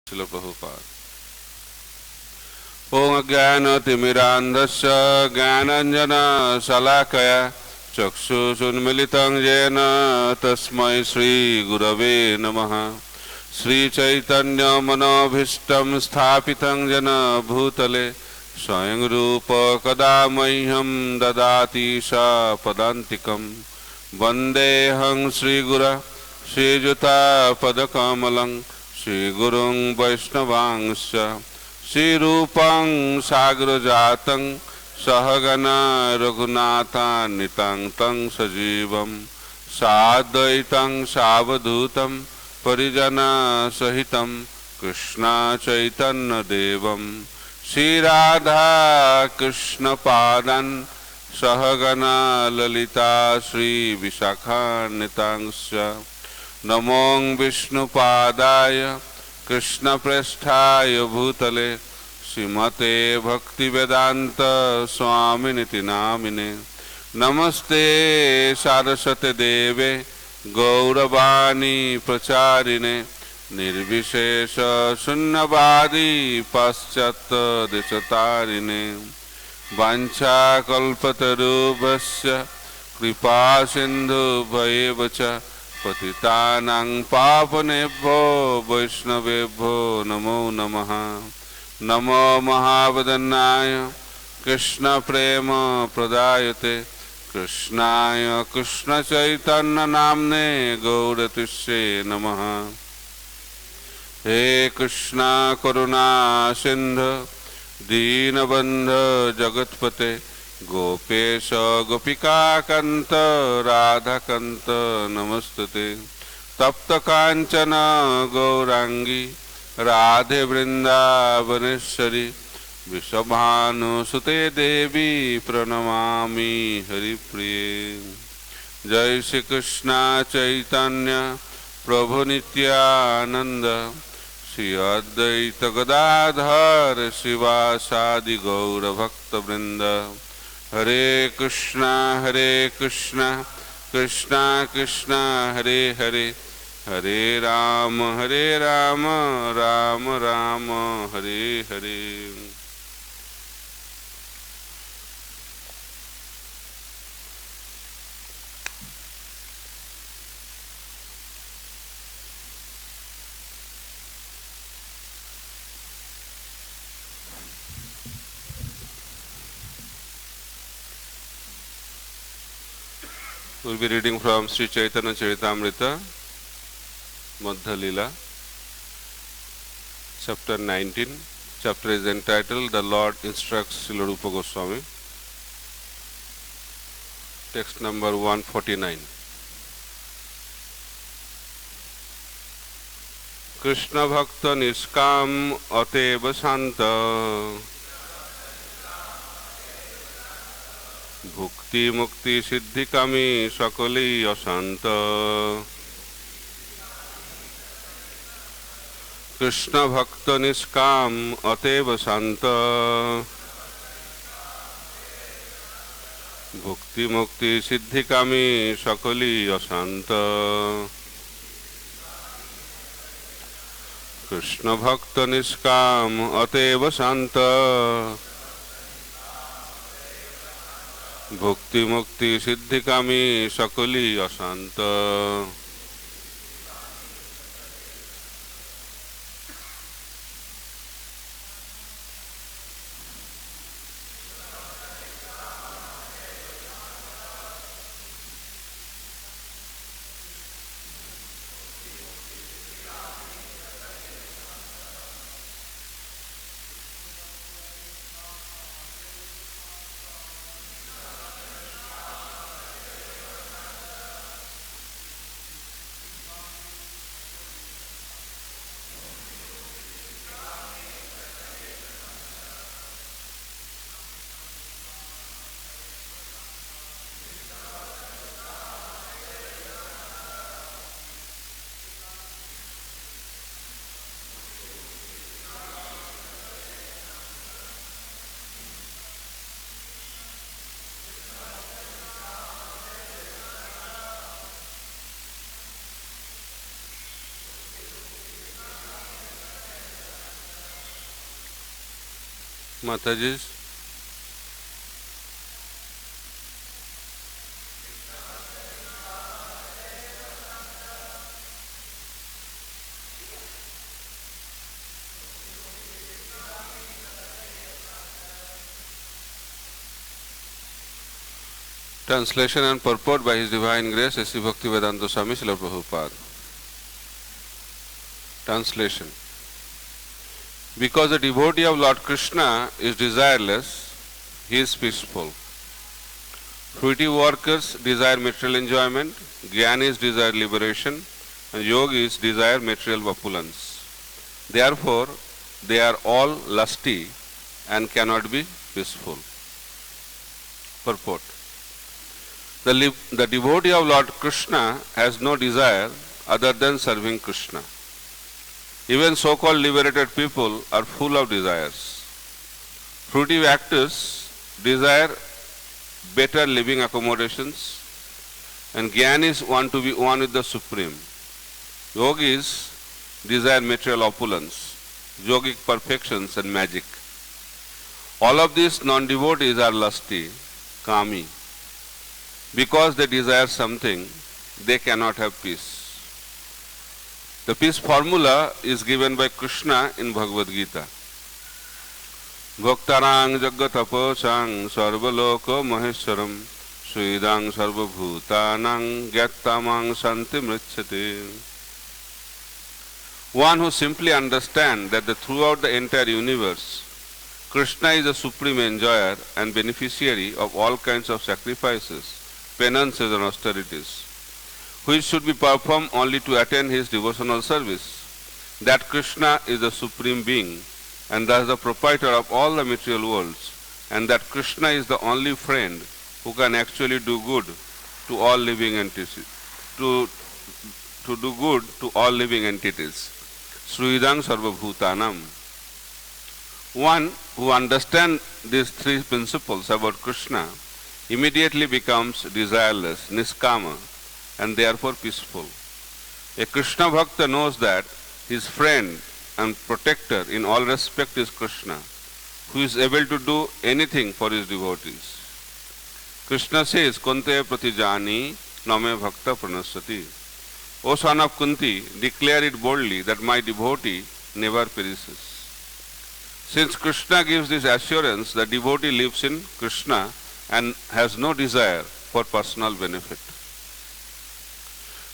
शिल प्रभुपाद। ओम अज्ञानतिमिरान्धस्य ज्ञानाञ्जनशलाकया चक्षुषुन्मिलितं येन तस्मै श्रीगुरवे नमः। श्रीचैतन्यमनोभीष्टं स्थापितं येन भूतले स्वयं रूप कदा मह्यं ददाति स पदान्तिकं। वन्देऽहं श्रीगुरं श्रीयुतापदकमलं श्रीगुरुं वैष्णवांश्च श्रीरूपं साग्रजातं सहगना रघुनाथान्वितं तं सजीवं साद्वैतं सावधूतं परिजनसहितं कृष्ण चैतन्यदेवं श्रीराधा कृष्णपादान् सहगना ललिता श्रीविशाखान्वितांश्च नमो विष्णुपादाय कृष्णप्रेष्ठाय भूतले श्रीमते भक्तिवेदांत स्वामिनिति नामिने। नमस्ते सारस्वते देवे गौरवाणी प्रचारिणे निर्विशेष शून्यवादी पाश्चात्य देशतारिणे। वाञ्छाकल्पतरुभ्यश्च कृपा सिन्धुभ्येव च पतितानां पावनेभ्यो वैष्णवेभ्यो नमो नमः। नमो महावदनाय कृष्ण प्रेम प्रदायते कृष्णाय कृष्ण चैतन्य नामने गौरतिष्ये नमः। हे कृष्णा करुणा सिंधु दीनबंधु जगत्पते गोपेश गोपिकाकांत राधाकांत नमस्तुते। तप्त कांचन गौरांगी राधे वृंदावनेश्वरी विश्वभानुसुते देवी प्रणमामि हरिप्रिये। जय श्री कृष्ण चैतन्य प्रभु नित्यानंद श्री अद्वैत गदाधर शिवासादि गौर भक्त वृंद। हरे Krishna Krishna Krishna Hare Hare Hare Ram Ram Ram Hare Hare. We'll be reading from Sri Chaitanya Charitamrita, Madhya Lila, chapter 19. Chapter is entitled The Lord Instructs Srila Rupa Goswami. Text number 149. Krishna Bhakta Niskam Ateva Santa भुक्ति मुक्ति सिद्धि कामी सकली अशांत। कृष्ण भक्त निष्काम अतएव शांत भुक्ति मुक्ति सिद्धि कामी सकली अशांत। कृष्ण भक्त निष्काम अतएव शांत भुक्ति मुक्ति सिद्धि कामी सकली अशांत। Mataji. Translation and purport by His Divine Grace, S.C. Bhaktivedanta Swami Srila Prabhupada. Translation. Because the devotee of Lord Krishna is desireless, he is peaceful. Fruitive workers desire material enjoyment, Jnanis desire liberation, and Yogis desire material opulence. Therefore, they are all lusty and cannot be peaceful. Purport. The devotee of Lord Krishna has no desire other than serving Krishna. Even so-called liberated people are full of desires. Fruitive actors desire better living accommodations, and Jnanis want to be one with the Supreme. Yogis desire material opulence, yogic perfections and magic. All of these non-devotees are lusty, kami. Because they desire something, they cannot have peace. The peace formula is given by Krishna in Bhagavad Gita. Bhaktarang jagatapachang sarvaloko maheswaram suidang sarvabhutanang gyattamang santi mritchate. One who simply understands that throughout the entire universe, Krishna is the supreme enjoyer and beneficiary of all kinds of sacrifices, penances and austerities, which should be performed only to attain his devotional service, that Krishna is the supreme being and thus the proprietor of all the material worlds, and that Krishna is the only friend who can actually do good to all living entities, to do good to all living entities. Sruidang Sarvabhutanam. One who understands these three principles about Krishna immediately becomes desireless, niskama, and therefore peaceful. A Krishna Bhakta knows that his friend and protector in all respect is Krishna, who is able to do anything for his devotees. Krishna says, Kunte pratijani name bhakta pranasati. O son of Kunti, declare it boldly that my devotee never perishes. Since Krishna gives this assurance, the devotee lives in Krishna and has no desire for personal benefit.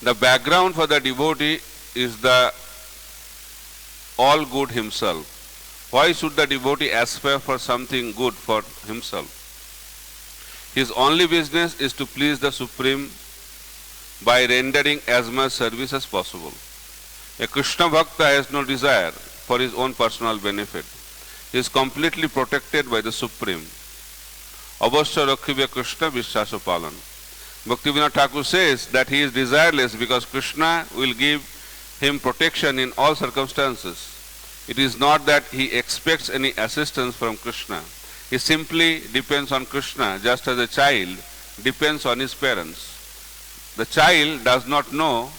The background for the devotee is the all good himself. Why should the devotee aspire for something good for himself? His only business is to please the Supreme by rendering as much service as possible. A Krishna Bhakta has no desire for his own personal benefit. He is completely protected by the Supreme. Avasya Rakhive Krishna Vishwasa Palan. Bhaktivinoda Thakur says that he is desireless because Krishna will give him protection in all circumstances. It is not that he expects any assistance from Krishna. He simply depends on Krishna just as a child depends on his parents. The child does not know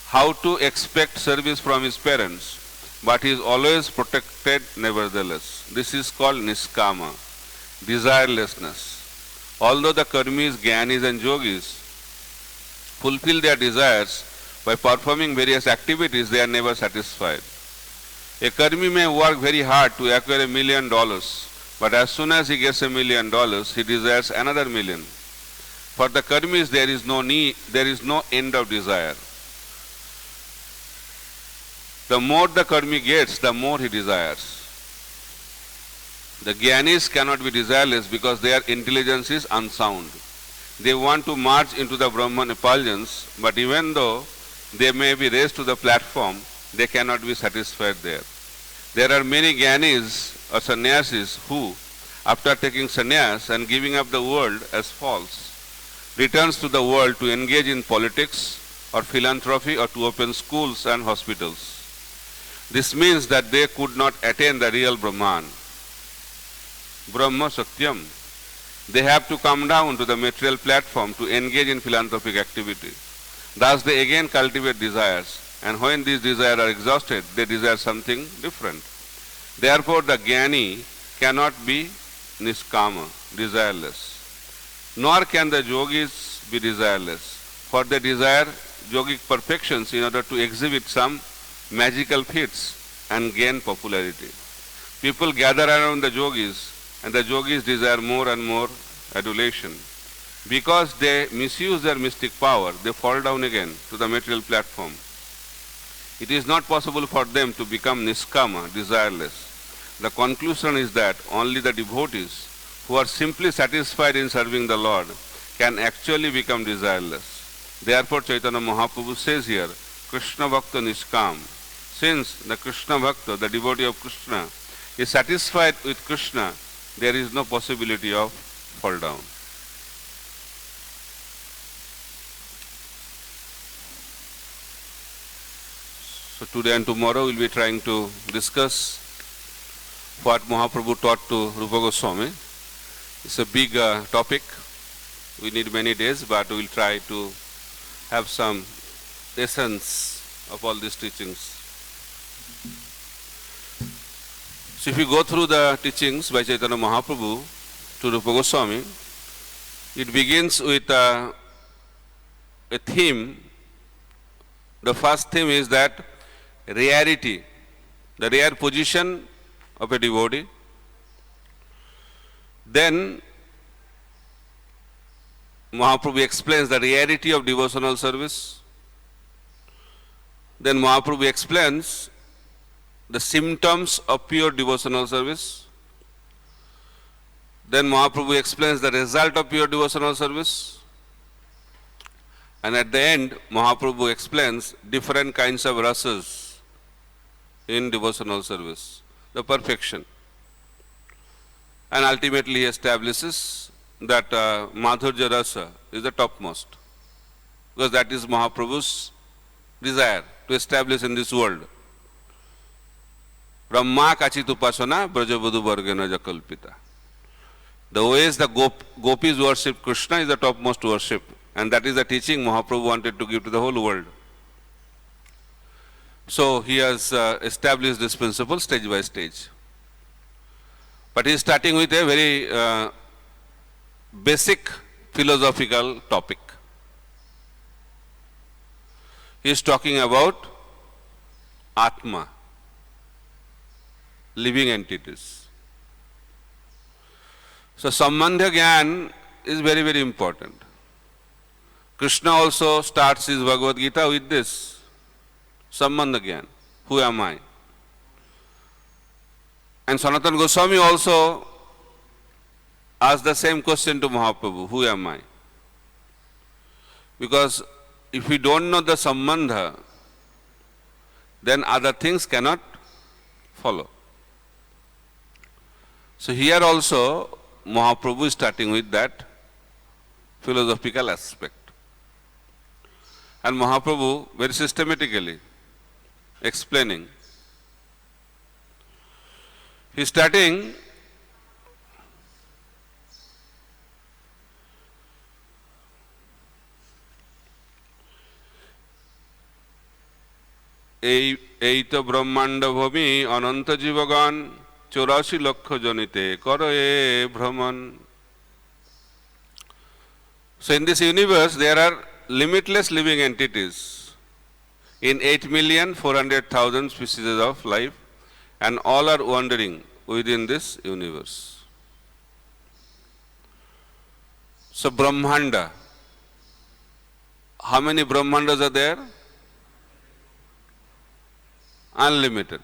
how to expect service from his parents, but he is always protected nevertheless. This is called niskama, desirelessness. Although the karmis, jnanis and yogis fulfill their desires by performing various activities, they are never satisfied. A karmi may work very hard to acquire $1 million, but as soon as he gets $1 million, he desires another million. For the karmis, there is no end of desire. The more the karmi gets, the more he desires. The jnanis cannot be desireless because their intelligence is unsound. They want to march into the Brahman effulgence, but even though they may be raised to the platform, they cannot be satisfied there. There are many jnanis or sannyasis who, after taking sannyas and giving up the world as false, returns to the world to engage in politics or philanthropy or to open schools and hospitals. This means that they could not attain the real Brahman. Brahma Satyam. They have to come down to the material platform to engage in philanthropic activity. Thus they again cultivate desires, and when these desires are exhausted, they desire something different. Therefore the jnani cannot be niskama, desireless. Nor can the yogis be desireless, for they desire yogic perfections in order to exhibit some magical feats and gain popularity. People gather around the yogis, and the yogis desire more and more adulation. Because they misuse their mystic power, they fall down again to the material platform. It is not possible for them to become niskama, desireless. The conclusion is that only the devotees who are simply satisfied in serving the Lord can actually become desireless. Therefore, Chaitanya Mahaprabhu says here, Krishna Bhakta Niskam. Since the Krishna Bhakta, the devotee of Krishna, is satisfied with Krishna, there is no possibility of fall down. So today and tomorrow we will be trying to discuss what Mahaprabhu taught to Rupa Goswami. It's a big topic. We need many days, but we will try to have some essence of all these teachings. So if you go through the teachings by Chaitanya Mahaprabhu to Rupa Goswami, it begins with a theme. The first theme is that rarity, the rare position of a devotee. Then Mahaprabhu explains the rarity of devotional service. Then Mahaprabhu explains the symptoms of pure devotional service. Then Mahaprabhu explains the result of pure devotional service. And at the end, Mahaprabhu explains different kinds of rasas in devotional service, the perfection. And ultimately he establishes that Madhurya Rasa is the topmost, because that is Mahaprabhu's desire to establish in this world. Brahma Kachit Upasana Brajavadhu Vargena Jakalpita. The ways the gopis worship Krishna is the topmost worship, and that is the teaching Mahaprabhu wanted to give to the whole world. So he has established this principle stage by stage. But he is starting with a very basic philosophical topic. He is talking about Atma, living entities. So Sambandha Gyan is very, very important. Krishna also starts his Bhagavad Gita with this, Sambandha Gyan, who am I? And Sanatana Goswami also asked the same question to Mahaprabhu, who am I? Because if we don't know the Sambandha, then other things cannot follow. So here also Mahaprabhu is starting with that philosophical aspect. And Mahaprabhu very systematically explaining. He is starting এই তো ব্রহ্মাণ্ড ভূমি অনন্ত জীবগণ 84 লক্ষ জনিতে করো এ ভ্রমণ. So in this universe there are limitless living entities in 8,400,000 species of life, and all are wandering within this universe. So Brahmanda, how many Brahmandas are there? Unlimited.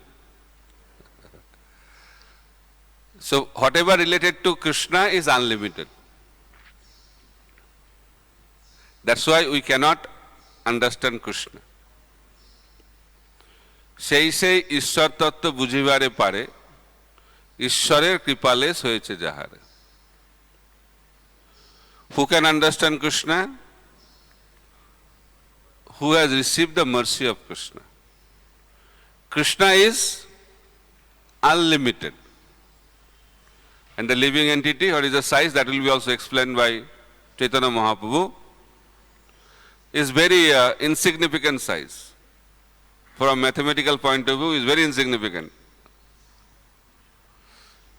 So whatever related to Krishna is unlimited. That's why we cannot understand Krishna. সেই সেই ঈশ্বর তত্ত্ব বুঝিবারে পারে, ঈশ্বরের কৃপালেশ হয়েছে যাহারে. Who can understand Krishna? Who has received the mercy of Krishna. Krishna is unlimited. And the living entity, what is the size, that will be also explained by Chaitanya Mahaprabhu, is very insignificant size. From a mathematical point of view, is very insignificant.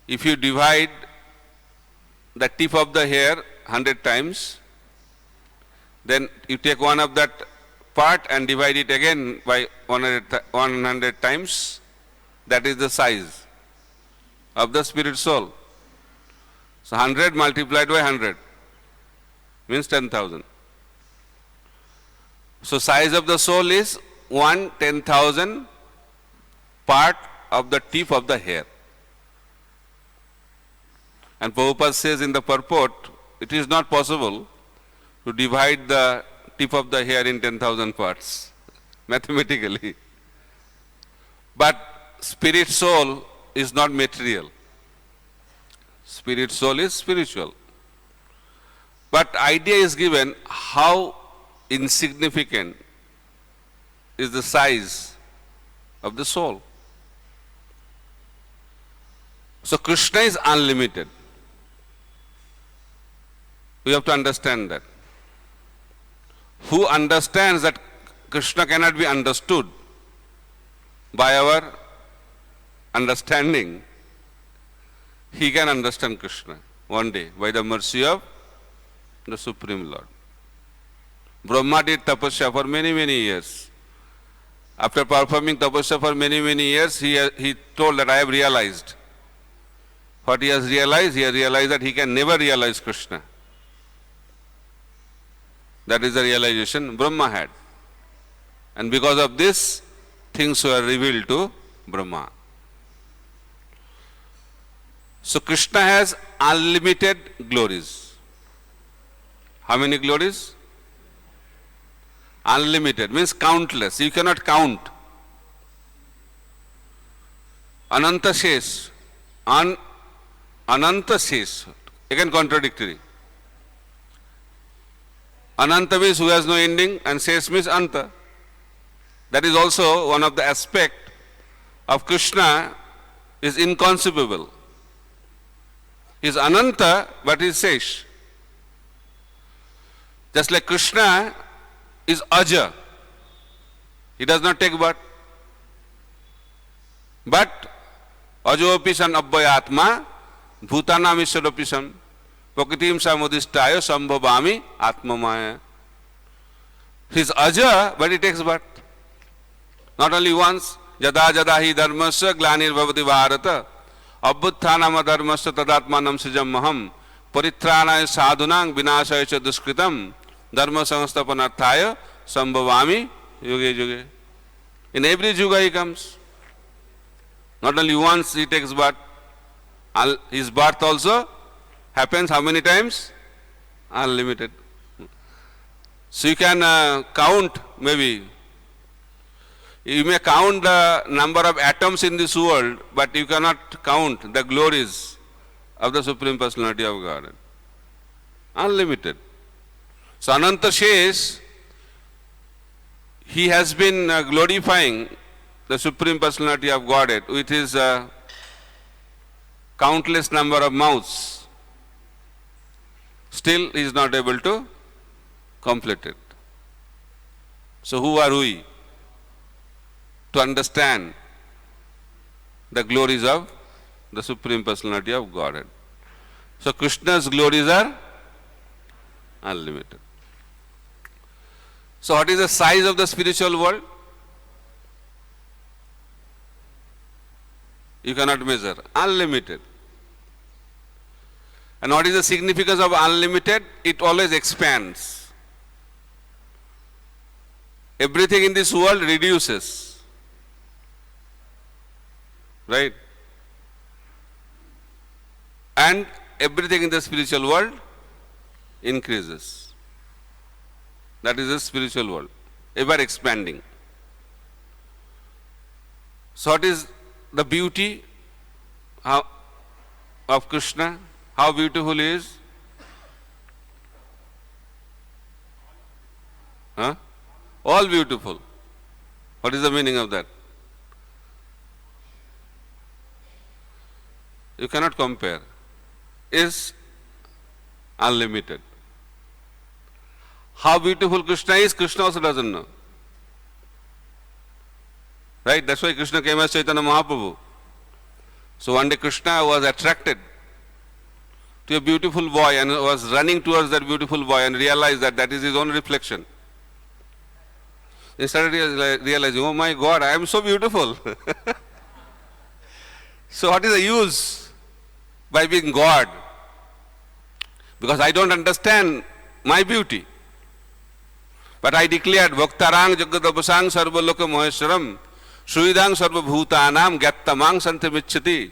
if you divide the tip of the hair 100 times, then you take one of that part and divide it again by 100 times. That is the size of the spirit soul. So 100 multiplied by 100 means 10,000. So size of the soul is 1/10,000 part of the tip of the hair. And Prabhupada says in the purport, it is not possible to divide the tip of the hair in 10,000 parts, mathematically. But spirit soul is not material. Spirit soul is spiritual. But idea is given how insignificant is the size of the soul. So Krishna is unlimited. We have to understand that. Who understands that Krishna cannot be understood by our understanding, he can understand Krishna one day by the mercy of the Supreme Lord. Brahma did tapasya for many, many years. After performing tapasya for many, many years, he told that I have realized. What he has realized that he can never realize Krishna. That is the realization Brahma had. And because of this, things were revealed to Brahma. So Krishna has unlimited glories. How many glories? Unlimited means countless. You cannot count. Ananta Shesh. Ananta Shesh. Again contradictory. Ananta means who has no ending, and Shesh means Anta. That is also one of the aspects of Krishna is inconceivable. He is Ananta, but he is Shesh. Just like Krishna is Aja. He does not take birth. But Ajopisan Abhayatma Bhutanam Ishwaropisam Prakritim Samudishtaya Sambhavami Atmamaya. He is Aja, but he takes birth. Not only once. Jada jada hi dharmasya glanir bhavati bharata abhutthanam adharmasya tadatmanam sijam maham paritranaya sadhunang vinashaya cha duskritam dharma samstapanarthaya sambhavami yuge yuge. In every yuga he comes. Not only once he takes birth. His birth also happens how many times? Unlimited. So you can count maybe. You may count the number of atoms in this world, but you cannot count the glories of the Supreme Personality of God. Unlimited. So Ananta Shesh, he has been glorifying the Supreme Personality of Godhead with his countless number of mouths. Still he is not able to complete it. So who are we to understand the glories of the Supreme Personality of Godhead? So Krishna's glories are unlimited. So what is the size of the spiritual world? You cannot measure. Unlimited. And what is the significance of unlimited? It always expands. Everything in this world reduces. Right? And everything in the spiritual world increases. That is the spiritual world, ever expanding. So what is the beauty of Krishna? How beautiful he is? Huh? All beautiful. What is the meaning of that? You cannot compare. Is unlimited. How beautiful Krishna is, Krishna also doesn't know. Right? That's why Krishna came as Chaitanya Mahaprabhu. So one day Krishna was attracted to a beautiful boy and was running towards that beautiful boy and realized that that is his own reflection. He started realizing, oh my God, I am so beautiful. So what is the use by being God? Because I don't understand my beauty. But I declared, Bhaktarang Jagadabasang Sarvaloka Maheshwaram Shuidang Sarva Bhutanam Gattamang Santamichati.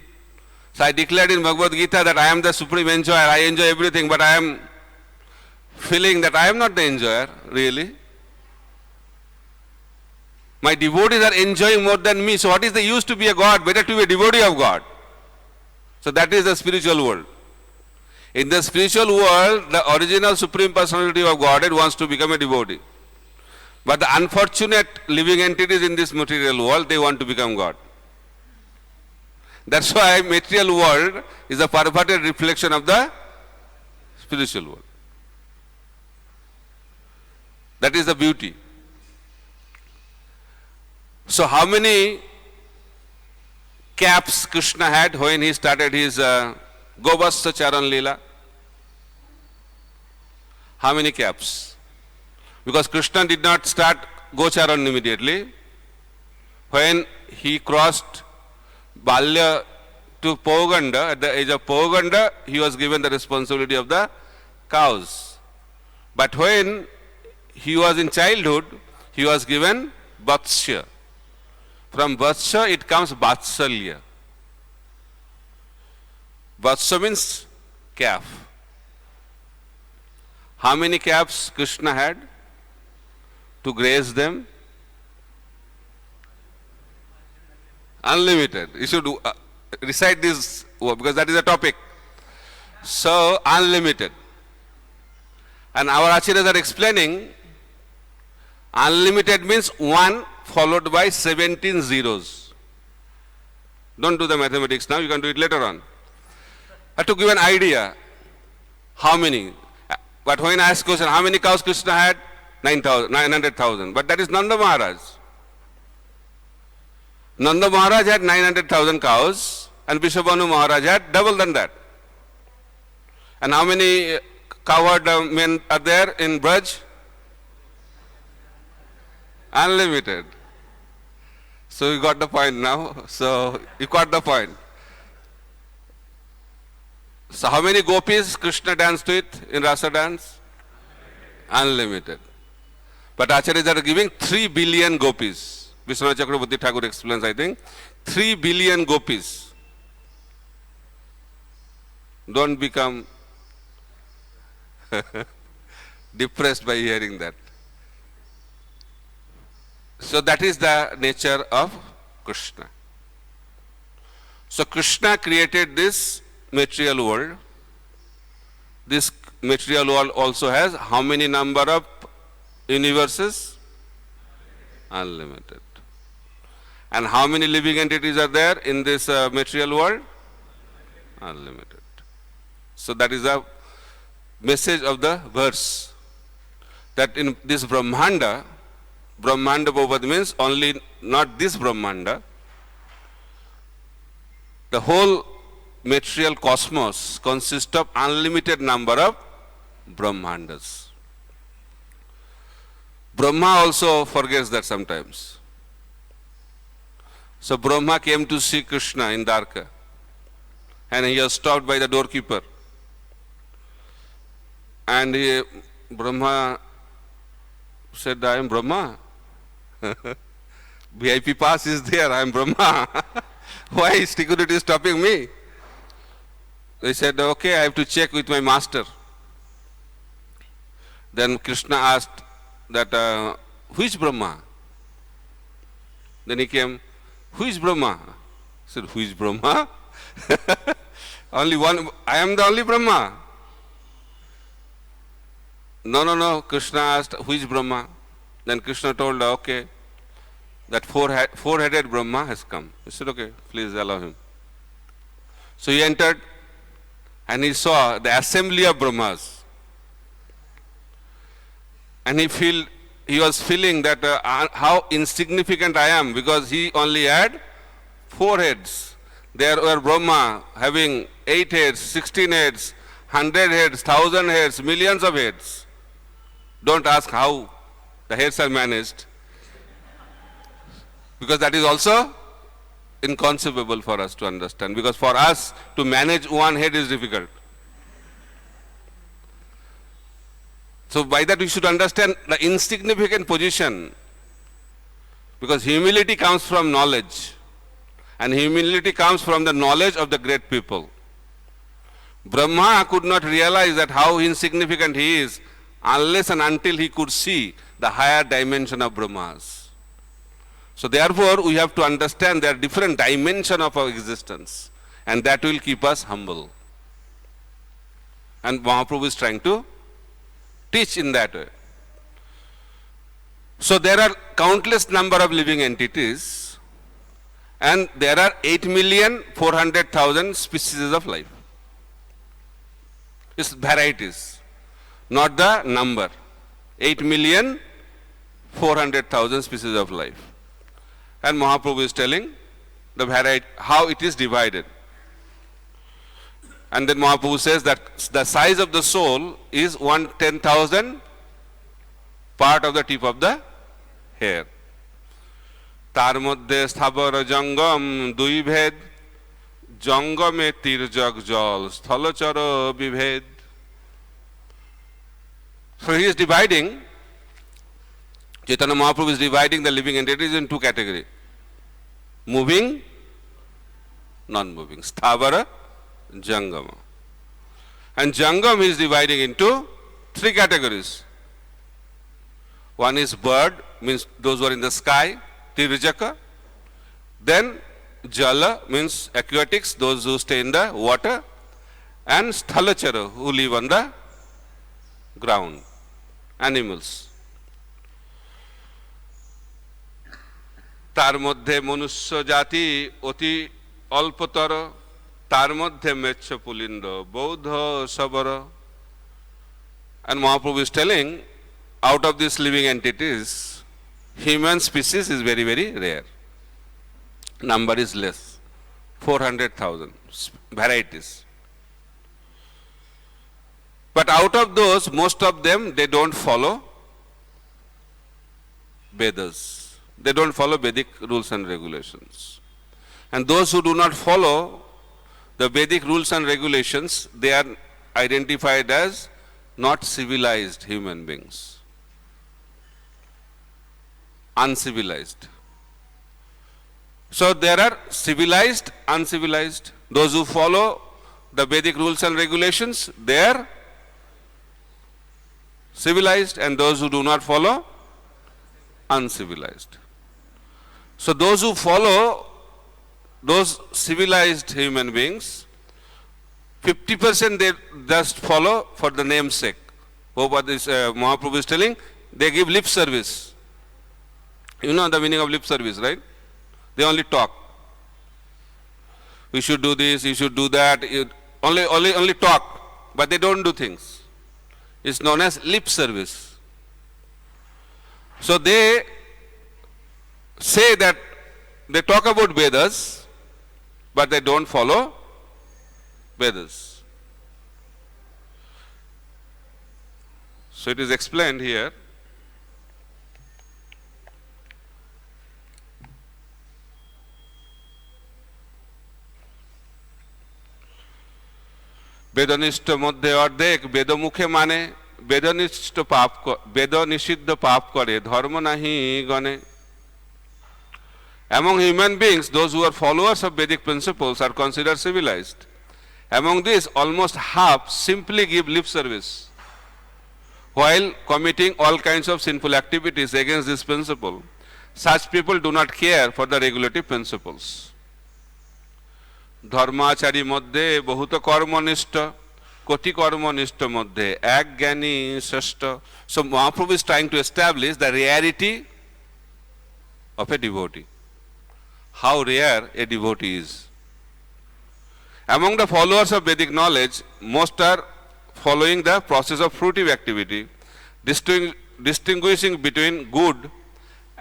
So I declared in Bhagavad Gita that I am the supreme enjoyer, I enjoy everything, but I am feeling that I am not the enjoyer, really. My devotees are enjoying more than me, so what is the use to be a God? Better to be a devotee of God. So that is the spiritual world. In the spiritual world, the original Supreme Personality of Godhead wants to become a devotee. But the unfortunate living entities in this material world, they want to become God. That's why material world is a perverted reflection of the spiritual world. That is the beauty. So how many caps Krishna had when he started his Govassa Charan Leela? How many caps? Because Krishna did not start Gocharan immediately. When he crossed Balya to Poganda, at the age of Poganda, he was given the responsibility of the cows. But when he was in childhood, he was given Vatsya. From Vatsya, it comes Vatsalya. Vatsya means calf. How many calves Krishna had to graze them? Unlimited. You should recite this because that is a topic. So, unlimited. And our acharyas are explaining, unlimited means 1 followed by 17 zeros. Don't do the mathematics now, you can do it later on. To give an idea, how many? But when I ask question, how many cows Krishna had? 900,000. But that is Nanda Maharaj. Nanda Maharaj had 900,000 cows and Vrishabhanu Maharaj had double than that. And how many cowherd men are there in Braj? Unlimited. So you got the point now. So you got the point. So how many gopis Krishna danced with in Rasa dance? Unlimited. But acharyas are giving 3 billion gopis. Vishwanath Chakraborty Thakur explains, I think, 3 billion gopis. Don't become depressed by hearing that. So that is the nature of Krishna. So Krishna created this material world. This material world also has how many number of universes? Unlimited. And how many living entities are there in this material world? Unlimited. So that is the message of the verse. That in this Brahmanda, Brahmanda Bhavad means only not this Brahmanda. The whole material cosmos consists of unlimited number of Brahmandas. Brahma also forgets that sometimes. So Brahma came to see Krishna in Dwarka and he was stopped by the doorkeeper. And Brahma said, I am Brahma. VIP pass is there, I am Brahma. Why is security stopping me? They said, okay, I have to check with my master. Then Krishna asked that, who is Brahma? Then he came, who is Brahma? I said, who is Brahma? Only one, I am the only Brahma. No, Krishna asked, who is Brahma? Then Krishna told, okay, that four-headed Brahma has come. He said, okay, please allow him. So he entered and he saw the assembly of Brahmas. And he was feeling that how insignificant I am because he only had 4 heads. There were Brahma having 8 heads, 16 heads, 100 heads, 1000 heads, millions of heads. Don't ask how the heads are managed, because that is also inconceivable for us to understand, because for us to manage one head is difficult. So by that we should understand the insignificant position, because humility comes from knowledge, and humility comes from the knowledge of the great people. Brahma could not realize that how insignificant he is unless and until he could see the higher dimension of Brahmas. So therefore we have to understand there are different dimensions of our existence, and that will keep us humble. And Mahaprabhu is trying to teach in that way. So there are countless number of living entities, and there are 8,400,000 species of life. It's varieties, not the number. 8,400,000 species of life. And Mahaprabhu is telling the variety, how it is divided. And then Mahaprabhu says that the size of the soul is 1/10,000 part of the tip of the hair. তার মধ্যে স্থাবর জঙ্গম দুই ভেদ, জঙ্গমে তির্যক জল স্থলচর বিভেদ. So he is dividing, Chaitanya Mahaprabhu is dividing the living entities in two categories: moving, non-moving, sthavara, jangama. And jangam he is dividing into three categories. One is bird, means those who are in the sky, tirjaka. Then jala means aquatics, those who stay in the water. And sthalachara, who live on the ground, animals. তার মধ্যে মনুষ্য জাতি অতি অল্পতর, তার মধ্যে মেচ্ছ পুলিন্দ বৌদ্ধ সবর. And Mahaprabhu is telling, out of these living entities, human species is very, very rare. Number is less, 400,000 varieties. But out of those, most of them, they don't follow Vedas. They don't follow Vedic rules and regulations. And those who do not follow the Vedic rules and regulations, they are identified as not civilized human beings. Uncivilized. So there are civilized, uncivilized. Those who follow the Vedic rules and regulations, they are civilized, and those who do not follow, uncivilized. So those who follow those civilized human beings, 50% they just follow for the namesake. What this Mahaprabhu is telling, they give lip service. You know the meaning of lip service, right? They only talk. We should do this, you should do that. Only talk, but they don't do things. It's known as lip service. So they say that they talk about Vedas, but they don't follow Vedas. So it is explained here. বেদনিষ্ঠ মধ্যে অর্ধেক বেদমুখে মানে, বেদ নিষিদ্ধ পাপ করে ধর্ম নাহি গণে. Among human beings, those who are followers of Vedic principles are considered civilized. Among these, almost half simply give lip service, while committing all kinds of sinful activities against this principle. Such people do not care for the regulative principles. ধর্মাচারী মধ্যে বহুত কর্মনিষ্ঠ, কোটি কর্মনিষ্ঠ মধ্যে এক জ্ঞানী শ্রেষ্ঠ. So Mahaprabhu is trying to establish the rarity of a devotee. How rare a devotee is. Among the followers of Vedic knowledge, most are following the process of fruitive activity, distinguishing between good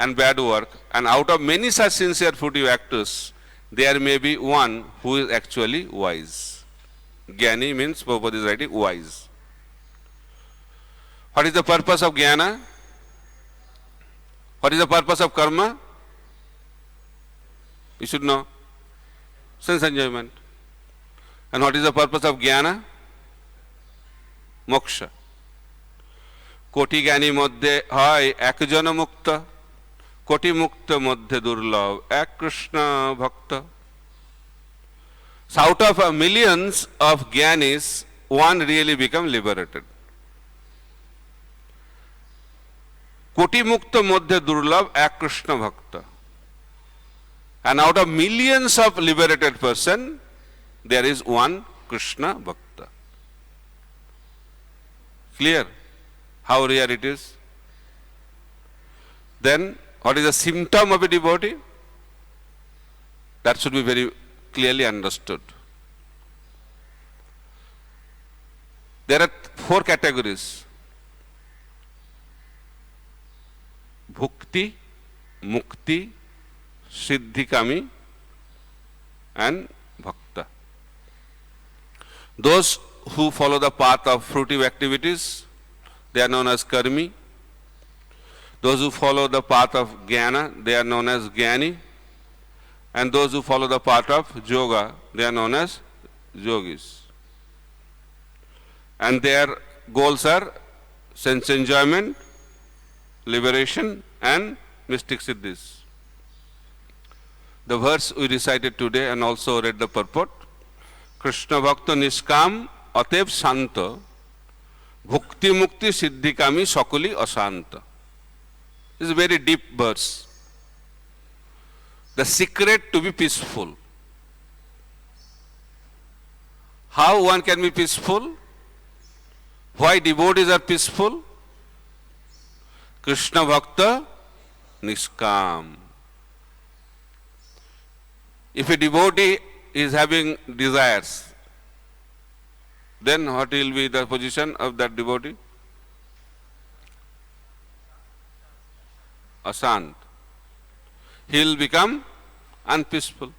and bad work. And out of many such sincere fruitive actors, there may be one who is actually wise. Jnani means, Prabhupada is writing, wise. What is the purpose of jnana? What is the purpose of karma? You should know. Sense enjoyment. And what is the purpose of jnana? Moksha. কোটি জ্ঞানী মধ্যে হয় একজন মুক্ত, কোটি মুক্ত মধ্যে দুর্লভ এক কৃষ্ণ ভক্ত. So out of millions of jnanis, one really become liberated. কোটি মুক্ত মধ্যে দুর্লভ এক কৃষ্ণ ভক্ত. And out of millions of liberated person, there is one Krishna Bhakta. Clear how rare it is? Then what is the symptom of a devotee? That should be very clearly understood. There are 4 categories. Bhukti, Mukti, Siddhikami and Bhakta. Those who follow the path of fruitive activities, they are known as karmi. Those who follow the path of jnana, they are known as jnani. And those who follow the path of yoga, they are known as yogis. And their goals are sense enjoyment, liberation and mystic siddhis. The verse we recited today and also read the purport, Krishna Bhakta Niskam Atev Santa Bhukti Mukti Siddhikami Sakuli Asanta. This is a very deep verse. The secret to be peaceful. How one can be peaceful? Why devotees are peaceful? Krishna Bhakta Niskam. If a devotee is having desires, then what will be the position of that devotee? Asant. He will become unpeaceful.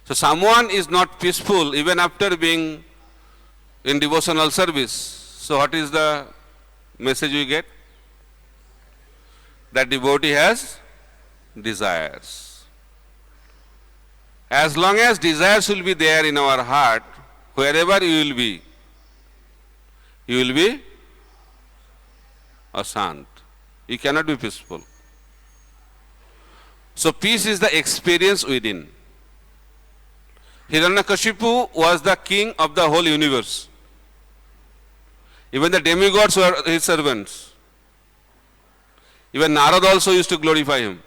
So someone is not peaceful even after being in devotional service. So what is the message we get? That devotee has desires. As long as desires will be there in our heart, wherever you will be asant. You cannot be peaceful. So peace is the experience within. Hiranyakashipu was the king of the whole universe. Even the demigods were his servants. Even Narad also used to glorify him.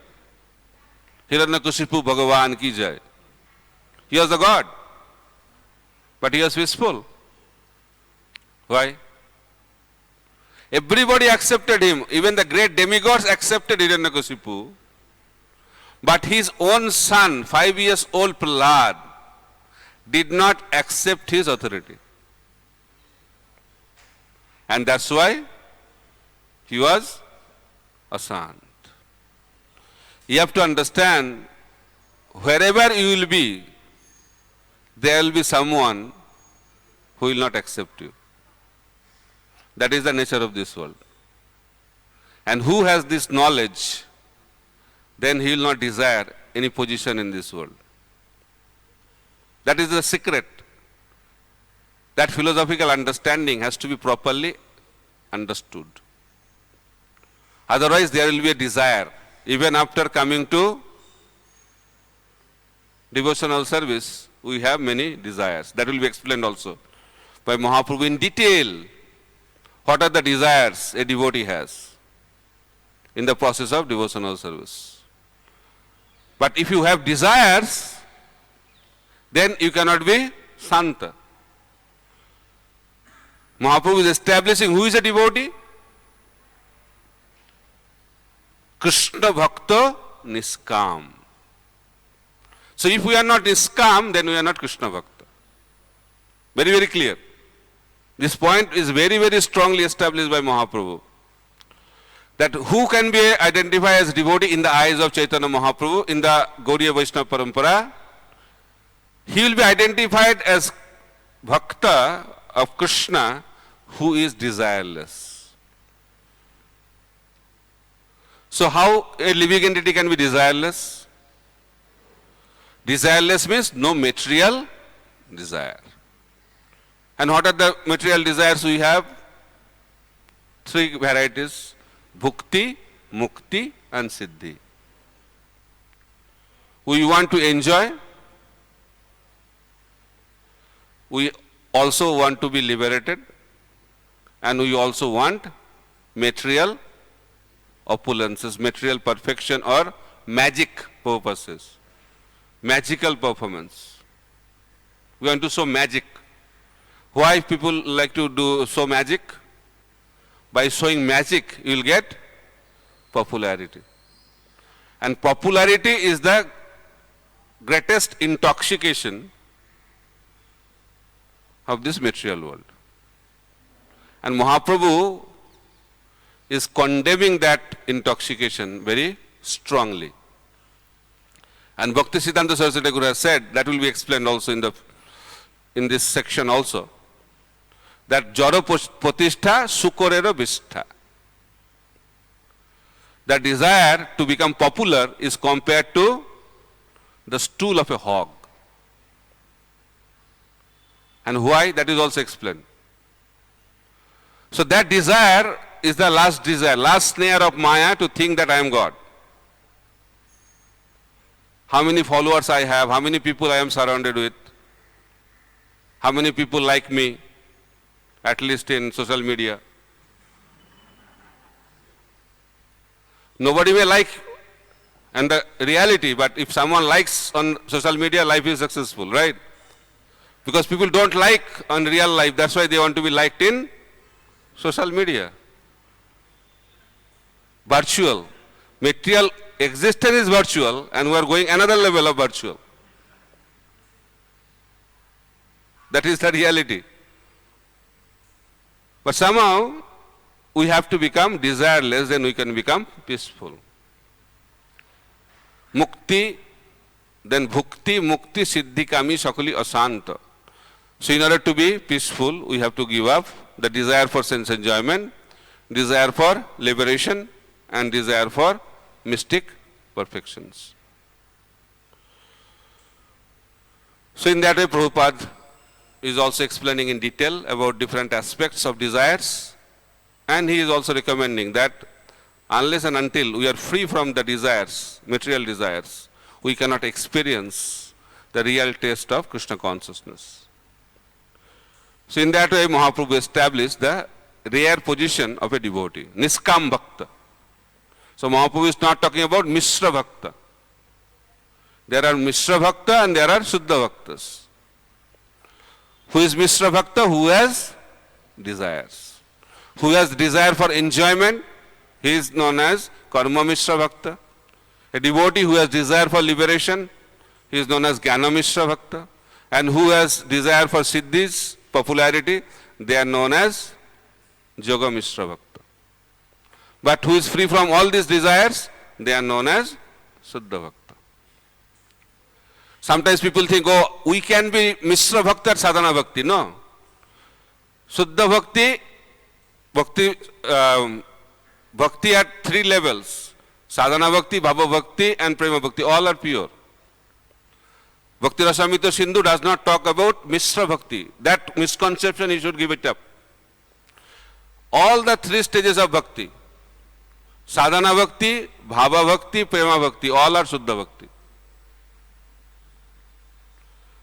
Hiranyakashipu Bhagavan ki jai. He was the god, but he was peaceful. Why? Everybody accepted him. Even the great demigods accepted Hiranyakashipu. But his own son, 5 years old Prahlad, did not accept his authority. And that's why he was asant. You have to understand, wherever you will be, there will be someone who will not accept you. That is the nature of this world. And who has this knowledge, then he will not desire any position in this world. That is the secret. That philosophical understanding has to be properly understood. Otherwise there will be a desire. Even after coming to devotional service, we have many desires. That will be explained also by Mahaprabhu in detail. What are the desires a devotee has in the process of devotional service? But if you have desires, then you cannot be Santa. Mahaprabhu is establishing who is a devotee? Krishna Bhakta Niskam. So if we are not Niskam, then we are not Krishna Bhakta. Very, very clear. This point is very, very strongly established by Mahaprabhu. that who can be identified as devotee in the eyes of Chaitanya Mahaprabhu in the Gaudiya Vaishnava Parampara? He will be identified as Bhakta of Krishna who is desireless. So how a living entity can be desireless? Desireless means no material desire. And what are the material desires we have? Three varieties: bhukti, mukti and siddhi. We want to enjoy. We also want to be liberated. And we also want material opulences, material perfection or magic purposes. Magical performance. We want to show magic. Why people like to show magic? By showing magic, you will get popularity. And popularity is the greatest intoxication of this material world. And Mahaprabhu is condemning that intoxication very strongly. And Bhakti Siddhanta Saraswati Thakur has said, that will be explained also in this section also, that jara pratishtha sukorero vishtha. The desire to become popular is compared to the stool of a hog. And why? That is also explained. So that desire is the last desire, last snare of Maya to think that I am God. How many followers I have, how many people I am surrounded with, how many people like me, at least in social media. Nobody may like and the reality, but if someone likes on social media, life is successful, right? Because people don't like on real life, that's why they want to be liked in social media. Virtual. Material existence is virtual and we are going another level of virtual. That is the reality. But somehow we have to become desireless, then we can become peaceful. Mukti, then bhukti, mukti, siddhi, kami, sakali, asanta. So in order to be peaceful, we have to give up the desire for sense enjoyment, desire for liberation, and desire for mystic perfections. So in that way, Prabhupada is also explaining in detail about different aspects of desires, and he is also recommending that unless and until we are free from the desires, material desires, we cannot experience the real taste of Krishna consciousness. So in that way, Mahaprabhu established the rare position of a devotee, Niskam Bhakta. So Mahaprabhu is not talking about Mishra Bhakta. There are Mishra Bhakta and there are Suddha Bhaktas. Who is Mishra Bhakta? Who has desires. Who has desire for enjoyment? He is known as Karma Mishra Bhakta. A devotee who has desire for liberation, he is known as Jnana Mishra Bhakta. And who has desire for siddhis, popularity, they are known as Yoga Mishra Bhakta. But who is free from all these desires, they are known as Suddha Bhakta. Sometimes people think, oh, we can be Mishra Bhakta or Sadhana Bhakti. No. Suddha Bhakti, Bhakti at three levels. Sadhana Bhakti, Bhava Bhakti and Prema Bhakti. All are pure. Bhakti Rasamrita Sindhu does not talk about Mishra Bhakti. That misconception, he should give it up. All the three stages of Bhakti, Sadhana Bhakti, Bhava Bhakti, Prema Bhakti, all are Suddha Bhakti.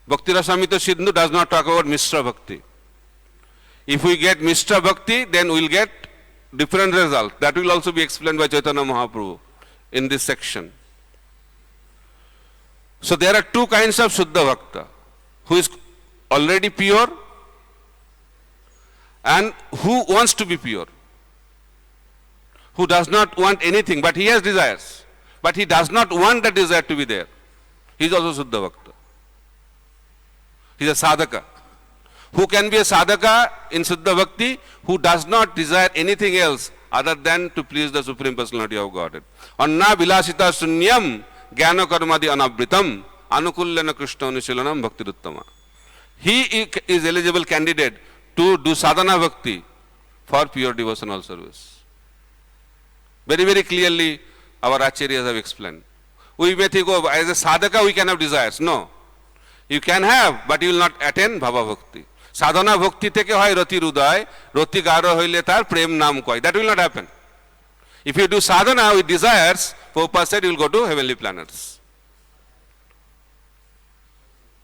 Bhakti Rasamrita Sindhu does not talk about Mishra Bhakti. If we get Mishra Bhakti, then we will get different result. That will also be explained by Chaitanya Mahaprabhu in this section. So there are two kinds of Suddha Bhakta, who is already pure and who wants to be pure, who does not want anything, but he has desires, but he does not want that desire to be there. He is also Suddha Bhakta. He is a sadhaka. Who can be a sadhaka in Suddha Bhakti? Who does not desire anything else other than to please the Supreme Personality of Godhead. Anna vilasita sunyam jnana karmadi anavritam anukullana krishna anushilana bhaktiruttama. He is eligible candidate to do sadhana bhakti for pure devotional service. Very, very clearly our acharyas have explained. We may think, oh, as a sadhaka we can have desires. No. You can have, but you will not attain bhava bhakti. Sadhana bhakti থেকে হয় রতির উদয়, রতি গাঢ় হইলে তার প্রেম নাম কয়. That will not happen. If you do sadhana with desires, Prabhupada said you will go to heavenly planets.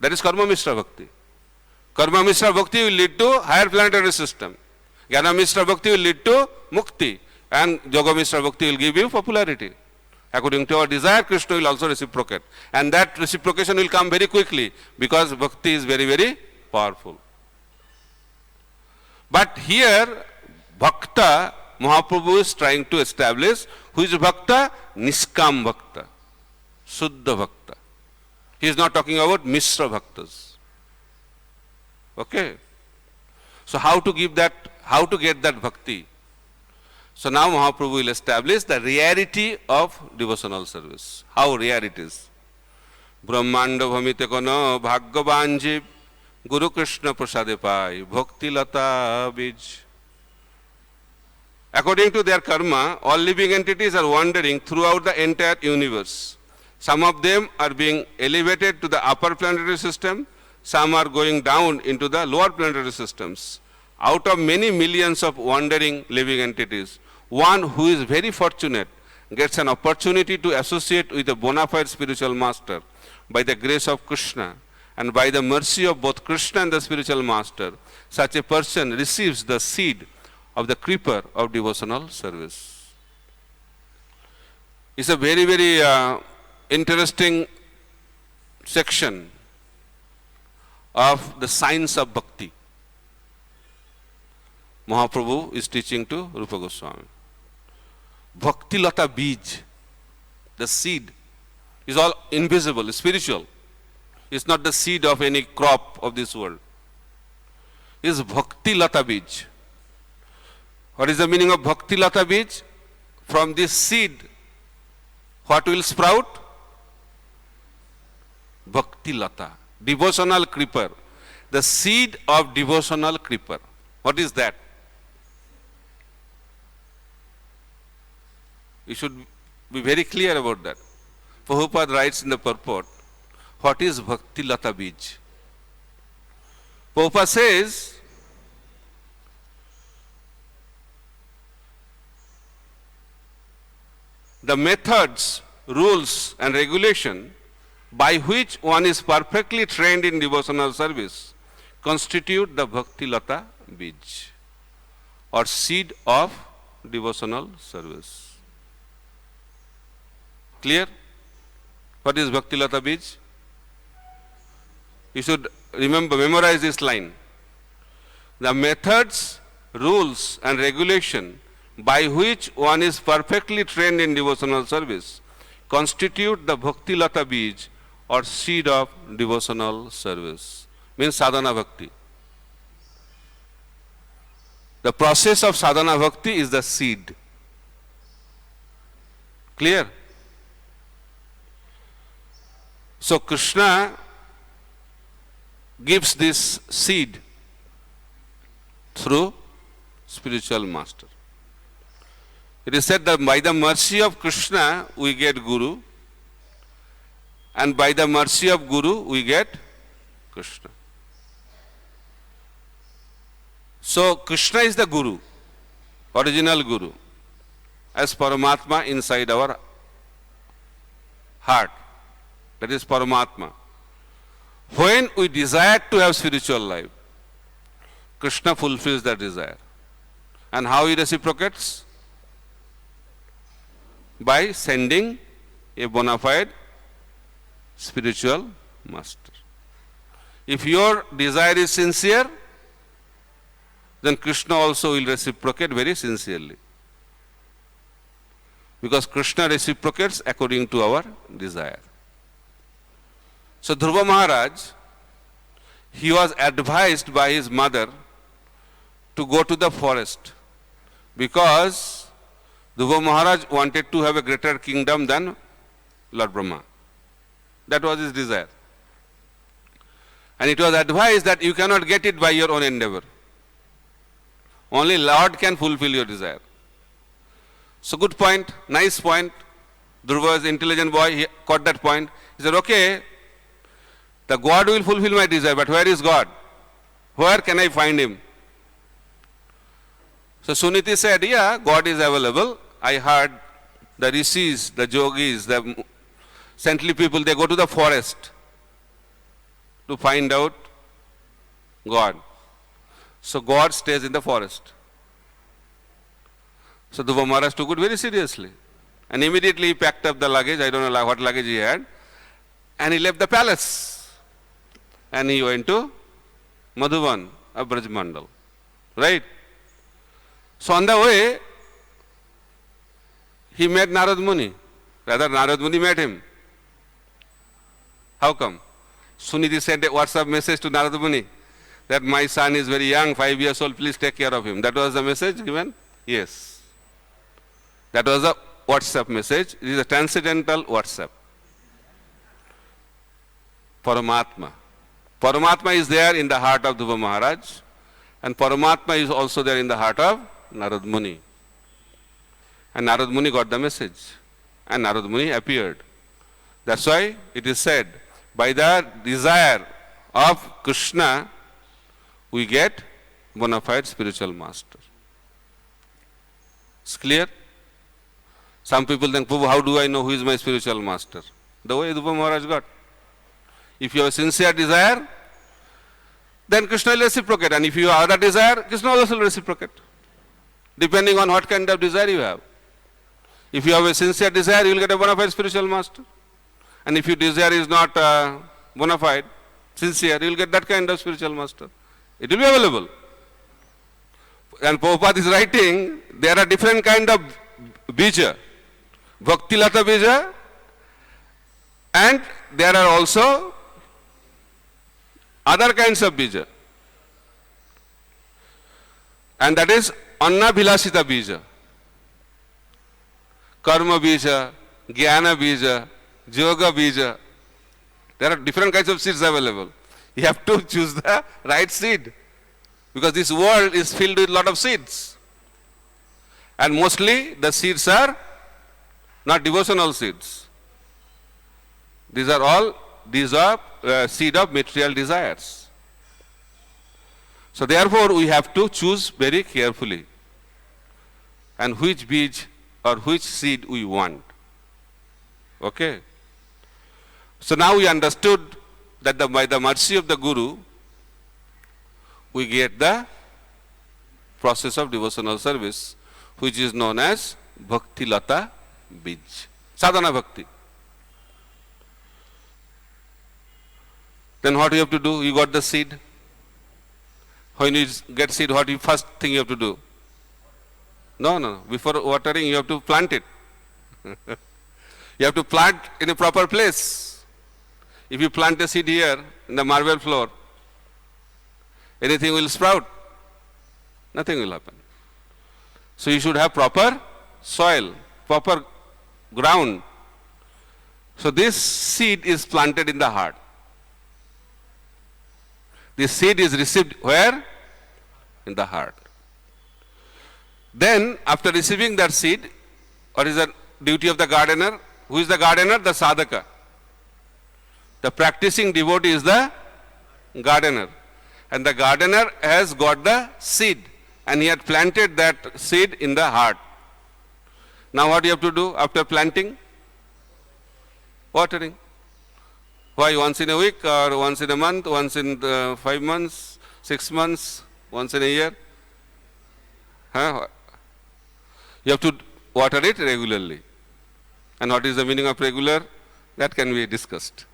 That is karma mishra bhakti. Karma mishra bhakti will lead to higher planetary system. Jnana mishra bhakti will lead to mukti. And yoga mishra bhakti will give you popularity. According to our desire, Krishna will also reciprocate. And that reciprocation will come very quickly because bhakti is very, very powerful. But here, bhakta, Mahaprabhu is trying to establish who is bhakta? Niskam bhakta, Suddha bhakta. He is not talking about Mishra bhaktas. Okay? So how to give that, how to get that bhakti? So now Mahaprabhu will establish the rarity of devotional service. How rare it is. Brahmanda bhamite kono bhagyavan jeev Guru Krishna prasade pai bhakti lata bij. According to their karma, all living entities are wandering throughout the entire universe. Some of them are being elevated to the upper planetary system, some are going down into the lower planetary systems. Out of many millions of wandering living entities, one who is very fortunate gets an opportunity to associate with a bona fide spiritual master by the grace of Krishna and by the mercy of both Krishna and the spiritual master. Such a person receives the seed of the creeper of devotional service. It's a very, very interesting section of the science of bhakti. Mahaprabhu is teaching to Rupa Goswami. Bhakti lata bij, the seed, is all invisible, spiritual. It's not the seed of any crop of this world. It's bhakti lata bij. What is the meaning of bhakti lata bij? From this seed, what will sprout? Bhakti lata, devotional creeper. The seed of devotional creeper. What is that? You should be very clear about that. Prabhupada writes in the purport, what is Bhakti Lata Bij? Prabhupada says, the methods, rules and regulation by which one is perfectly trained in devotional service constitute the Bhakti Lata Bij or seed of devotional service. Clear? What is Bhakti Lata Bij? You should remember, memorize this line. The methods, rules and regulation by which one is perfectly trained in devotional service constitute the Bhakti Lata Bij or seed of devotional service. Means sadhana bhakti. The process of sadhana bhakti is the seed. Clear? So Krishna gives this seed through spiritual master. It is said that by the mercy of Krishna we get Guru, and by the mercy of Guru we get Krishna. So Krishna is the Guru, original Guru, as Paramatma inside our heart. That is Paramatma. When we desire to have spiritual life, Krishna fulfills that desire. And how he reciprocates? By sending a bona fide spiritual master. If your desire is sincere, then Krishna also will reciprocate very sincerely. Because Krishna reciprocates according to our desire. So Dhruva Maharaj, he was advised by his mother to go to the forest because Dhruva Maharaj wanted to have a greater kingdom than Lord Brahma. That was his desire. And it was advised that you cannot get it by your own endeavor. Only Lord can fulfill your desire. So good point, nice point. Dhruva is an intelligent boy, he caught that point. He said, okay, the God will fulfill my desire, but where is God? Where can I find him? So Suniti said, yeah, God is available. I heard the rishis, the yogis, the saintly people, they go to the forest to find out God. So God stays in the forest. So Dhruva Maharaj took it very seriously. And immediately he packed up the luggage, I don't know what luggage he had, and he left the palace. And he went to Madhuban of Brajmandal. Right? So on the way, he met Narad Muni. Rather, Narad Muni met him. How come? Suniti sent a WhatsApp message to Narad Muni that my son is very young, 5 years old, please take care of him. That was the message given? Yes. That was a WhatsApp message. It is a transcendental WhatsApp. Paramatma. Paramatma is there in the heart of Dhruva Maharaj, and Paramatma is also there in the heart of Narad Muni. And Narad Muni got the message, and Narad Muni appeared. That's why it is said, by the desire of Krishna, we get bona fide spiritual master. It's clear? Some people think, Prabhu, how do I know who is my spiritual master? The way Dhruva Maharaj got. If you have a sincere desire, then Krishna will reciprocate. And if you have other desire, Krishna also will reciprocate. Depending on what kind of desire you have. If you have a sincere desire, you will get a bona fide spiritual master. And if your desire is not bona fide, sincere, you will get that kind of spiritual master. It will be available. And Prabhupada is writing, there are different kind of bija. Bhakti Lata bija, and there are also other kinds of bija. And that is Anna Bhilasita bija, Karma bija, Jnana bija, Yoga bija. There are different kinds of seeds available. You have to choose the right seed. Because this world is filled with a lot of seeds. And mostly the seeds are not devotional seeds. These are seed of material desires. So therefore we have to choose very carefully and which bij or which seed we want. Okay. So now we understood that by the mercy of the Guru, we get the process of devotional service, which is known as Bhakti Lata Bij, Sadhana Bhakti. Then what you have to do? You got the seed. When you get seed, what you first thing you have to do? No. Before watering, you have to plant it. You have to plant in a proper place. If you plant a seed here in the marble floor, anything will sprout? Nothing will happen. So you should have proper soil, proper ground. So this seed is planted in the heart. This seed is received where? In the heart. Then after receiving that seed, what is the duty of the gardener? Who is the gardener? The sadhaka. The practicing devotee is the gardener. And the gardener has got the seed and he had planted that seed in the heart. Now what you have to do after planting? Watering. Why? Once in a week or once in a month, once in 5 months, 6 months, once in a year? Huh? You have to water it regularly. And what is the meaning of regular? That can be discussed.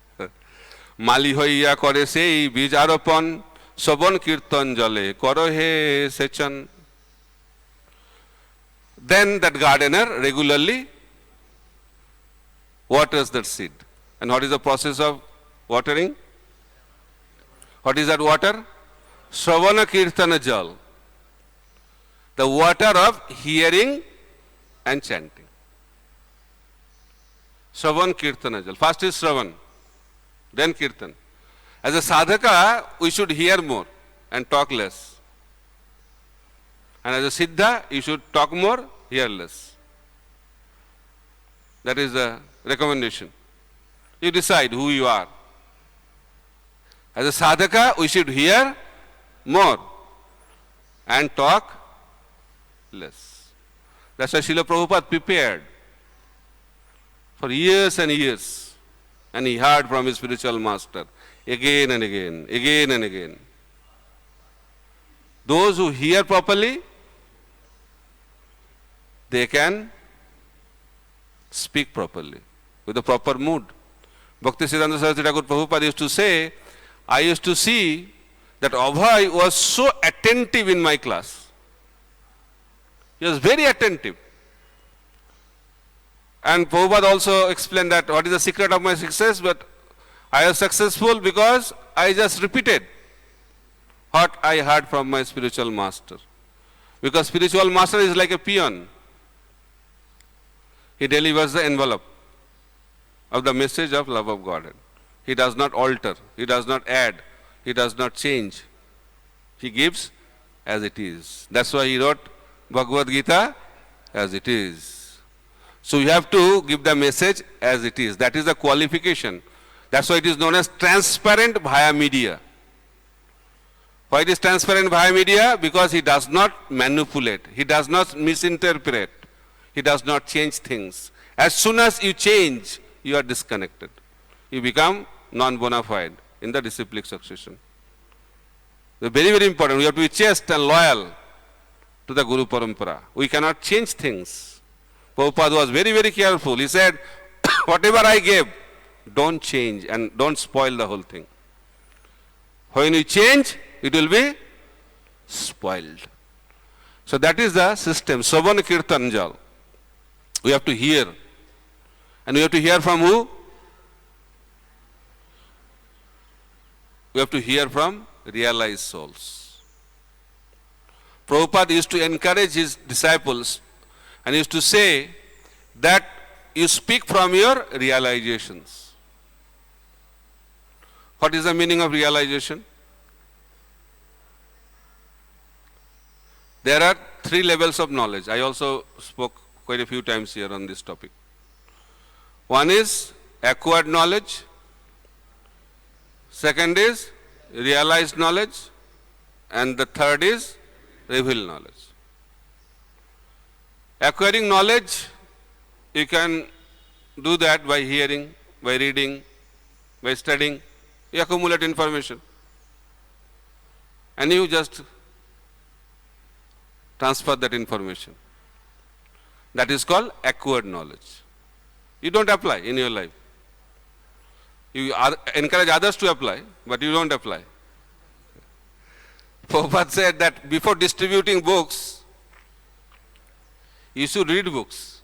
Mali hoiya kore sei bij aropon sobon kirtan jale koro he sechan. Then that gardener regularly waters that seed. And what is the process of watering? What is that water? Shravana kirtana jal. The water of hearing and chanting. Shravan Kirtana Jal. First is Shravan, then Kirtan. As a sadhaka, we should hear more and talk less. And as a siddha, you should talk more, hear less. That is the recommendation. You decide who you are. As a sadhaka, we should hear more and talk less. That's why Srila Prabhupada prepared for years and years. And he heard from his spiritual master again and again, again and again. Those who hear properly, they can speak properly, with the proper mood. Bhaktisiddhanta Saraswati Thakur Prabhupada used to say, I used to see that Abhay was so attentive in my class. He was very attentive. And Prabhupada also explained that what is the secret of my success, but I was successful because I just repeated what I heard from my spiritual master. Because spiritual master is like a peon. He delivers the envelope of the message of love of Godhead. He does not alter, he does not add, he does not change. He gives as it is. That's why he wrote Bhagavad Gita as it is. So you have to give the message as it is. That is the qualification. That's why it is known as transparent via media. Why it is transparent via media? Because he does not manipulate, he does not misinterpret. He does not change things. As soon as you change, you are disconnected. You become non-bona fide in the disciplic succession. They're very, very important. We have to be chaste and loyal to the Guru Parampara. We cannot change things. Prabhupada was very, very careful. He said, whatever I gave, don't change and don't spoil the whole thing. When you change, it will be spoiled. So that is the system. Shravan Kirtan Jal. We have to hear. And we have to hear from who? We have to hear from realized souls. Prabhupada used to encourage his disciples and used to say that you speak from your realizations. What is the meaning of realization? There are 3 levels of knowledge. I also spoke quite a few times here on this topic. One is acquired knowledge. Second is realized knowledge. And the third is revealed knowledge. Acquiring knowledge, you can do that by hearing, by reading, by studying. You accumulate information. And you just transfer that information. That is called acquired knowledge. You don't apply in your life. You encourage others to apply, but you don't apply. Prabhupada said that before distributing books, you should read books.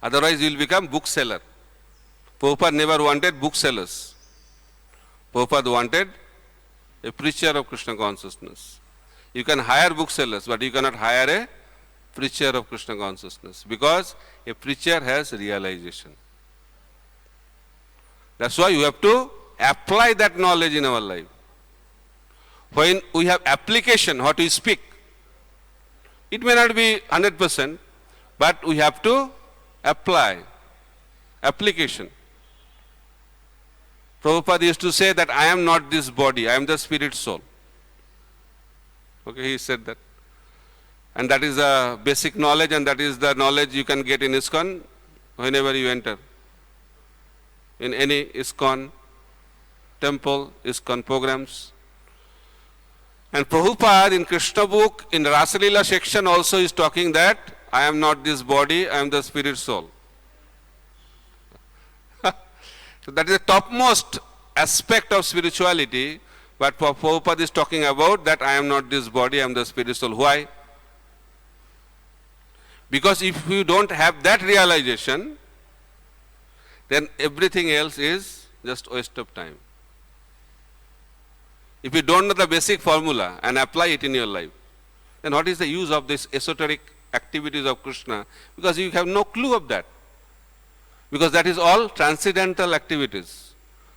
Otherwise, you will become bookseller. Prabhupada never wanted booksellers. Prabhupada wanted a preacher of Krishna consciousness. You can hire booksellers, but you cannot hire a preacher of Krishna consciousness, because a preacher has realization. That's why you have to apply that knowledge in our life. When we have application, what we speak, it may not be 100%, but we have to apply. Application. Prabhupada used to say that I am not this body, I am the spirit soul. Okay, he said that. And that is the basic knowledge, and that is the knowledge you can get in ISKCON whenever you enter. In any ISKCON temple, ISKCON programs. And Prabhupada in Krishna book, in Rasa Leela section also is talking that I am not this body, I am the spirit soul. So that is the topmost aspect of spirituality, but Prabhupada is talking about that I am not this body, I am the spirit soul. Why? Because if you don't have that realization, then everything else is just waste of time. If you don't know the basic formula and apply it in your life, then what is the use of this esoteric activities of Krishna because you have no clue of that. Because that is all transcendental activities.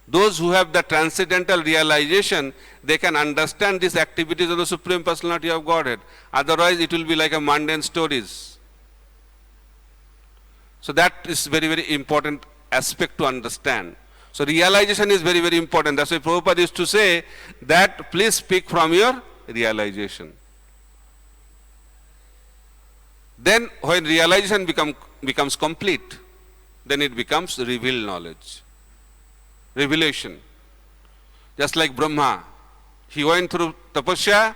Those who have the transcendental realization, they can understand these activities of the Supreme Personality of Godhead. Otherwise, it will be like a mundane stories. So that is very, very important aspect to understand. So realization is very, very important. That's why Prabhupada used to say that please speak from your realization. Then when realization becomes complete, then it becomes revealed knowledge. Revelation. Just like Brahma, he went through tapasya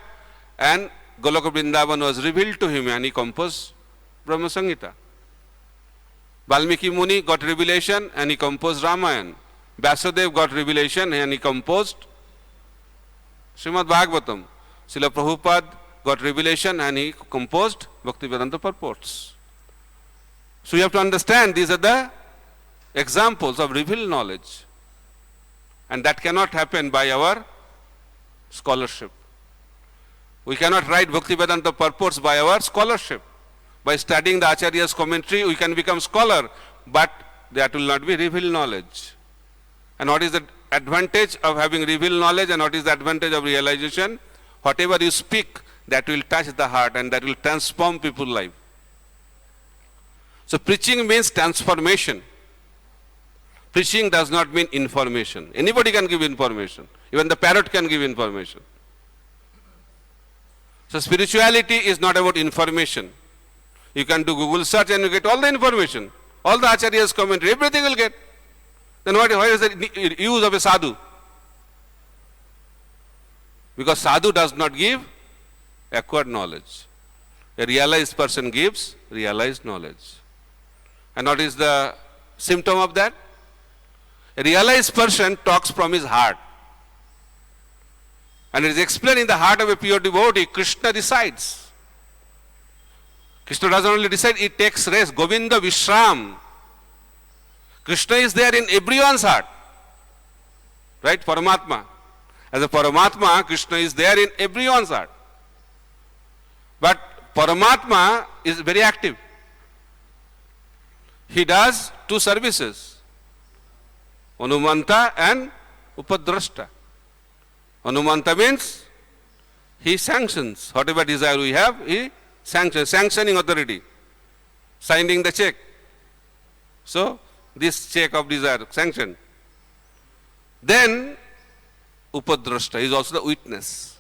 and Goloka Vrindavan was revealed to him and he composed Brahma Samhita. Valmiki Muni got revelation and he composed Ramayana. Vyasadeva got revelation and he composed Srimad Bhagavatam. Srila Prabhupada got revelation and he composed Bhaktivedanta purports. So you have to understand these are the examples of revealed knowledge. And that cannot happen by our scholarship. We cannot write Bhaktivedanta purports by our scholarship. By studying the Acharya's commentary, we can become scholar, but that will not be revealed knowledge. And what is the advantage of having revealed knowledge and what is the advantage of realization? Whatever you speak, that will touch the heart and that will transform people's life. So preaching means transformation. Preaching does not mean information. Anybody can give information. Even the parrot can give information. So spirituality is not about information. You can do Google search and you get all the information. All the Acharya's commentary, everything will get. Then what is the use of a sadhu? Because sadhu does not give acquired knowledge. A realized person gives realized knowledge. And what is the symptom of that? A realized person talks from his heart. And it is explained in the heart of a pure devotee, Krishna resides. Krishna doesn't only reside, he takes rest. Govinda Vishram. Krishna is there in everyone's heart. Right? Paramatma. As a Paramatma, Krishna is there in everyone's heart. But Paramatma is very active. He does two services. Anumanta and Upadrashta. Anumanta means he sanctions. Whatever desire we have, he sanctions. Sanctioning authority. Signing the check. So, this check of desire, sanctioned. Then, Upadrashta is also the witness.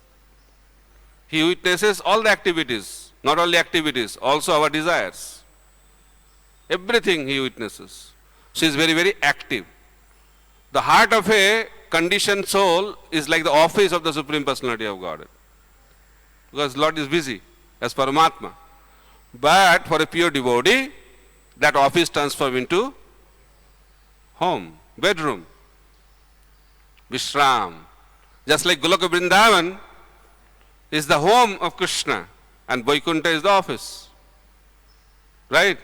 He witnesses all the activities. Not only activities, also our desires. Everything he witnesses. So, he is very, very active. The heart of a conditioned soul is like the office of the Supreme Personality of Godhead. Because Lord is busy as Paramatma. But for a pure devotee, that office transforms into home, bedroom, Vishram. Just like Goloka Vrindavan is the home of Krishna and Vaikuntha is the office. Right?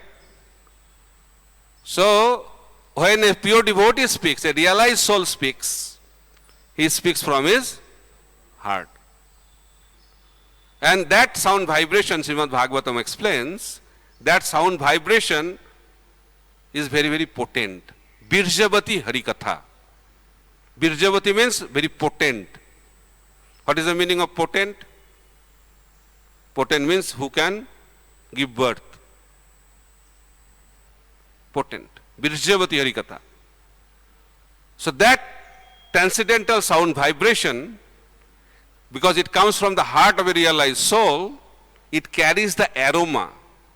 So, when a pure devotee speaks, a realized soul speaks, he speaks from his heart. And that sound vibration, Srimad Bhagavatam explains, that sound vibration is very, very potent. Birjavati Harikatha. Birjavati means very potent. What is the meaning of potent? Potent means who can give birth. Potent. Birjavati Harikatha. So that transcendental sound vibration, because it comes from the heart of a realized soul, it carries the aroma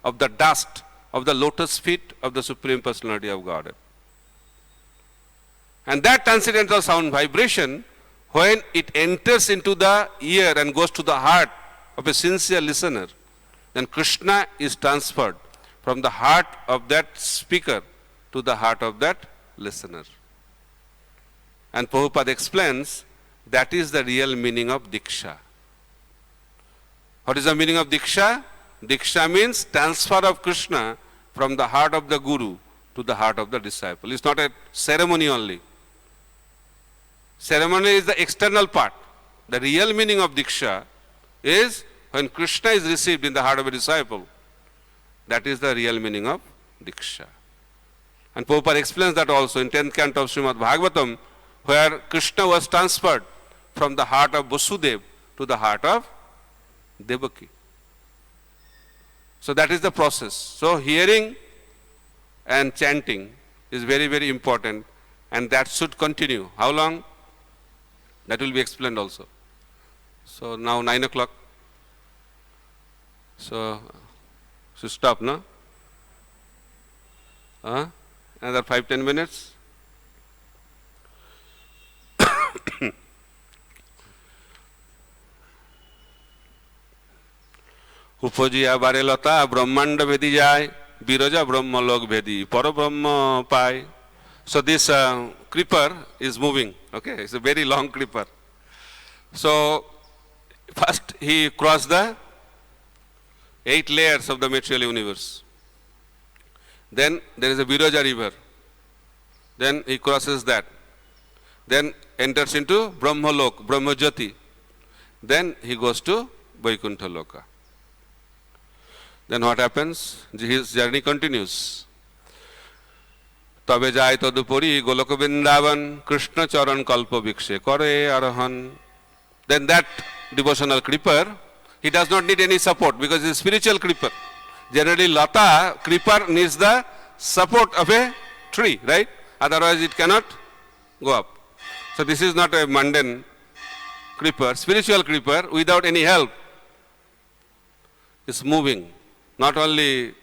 of the dust of the lotus feet of the Supreme Personality of Godhead. And that transcendental sound vibration, when it enters into the ear and goes to the heart of a sincere listener, then Krishna is transferred from the heart of that speaker to the heart of that listener. And Prabhupada explains that is the real meaning of Diksha. What is the meaning of Diksha? Diksha means transfer of Krishna from the heart of the Guru to the heart of the disciple. It's not a ceremony only. Ceremony is the external part. The real meaning of Diksha is when Krishna is received in the heart of a disciple, That is the real meaning of Diksha. And Prabhupada explains that also in 10th canto of Srimad Bhagavatam, where Krishna was transferred from the heart of Vasudev to the heart of Devaki. So that is the process. So hearing and chanting is very, very important, and that should continue. How long? That will be explained also. So now 9 o'clock. So should stop, no? Another 5-10 minutes. उपजिया बारे लता ब्रह्मांड भेदी जाए बिरजा ब्रह्मलोक भेदी पर ब्रह्म पाए. So this creeper is moving. Okay, it's a very long creeper. So first he crossed the 8 layers of the material universe. Then there is a Viraja river. Then he crosses that. Then enters into Brahmalok, Brahmajati. Then he goes to Vaikuntha Loka. Then what happens? His journey continues. তবে যায় তদুপরি গোলক বৃন্দাবন কৃষ্ণ চরণ কল্প ভিক্ষে করে আরোহণ. Then that devotional creeper, he does not need any support because he is a spiritual creeper. Generally lata creeper needs the support of a tree, right? Otherwise it cannot go up. So this is not a mundane creeper. Spiritual creeper without any help is moving. Not only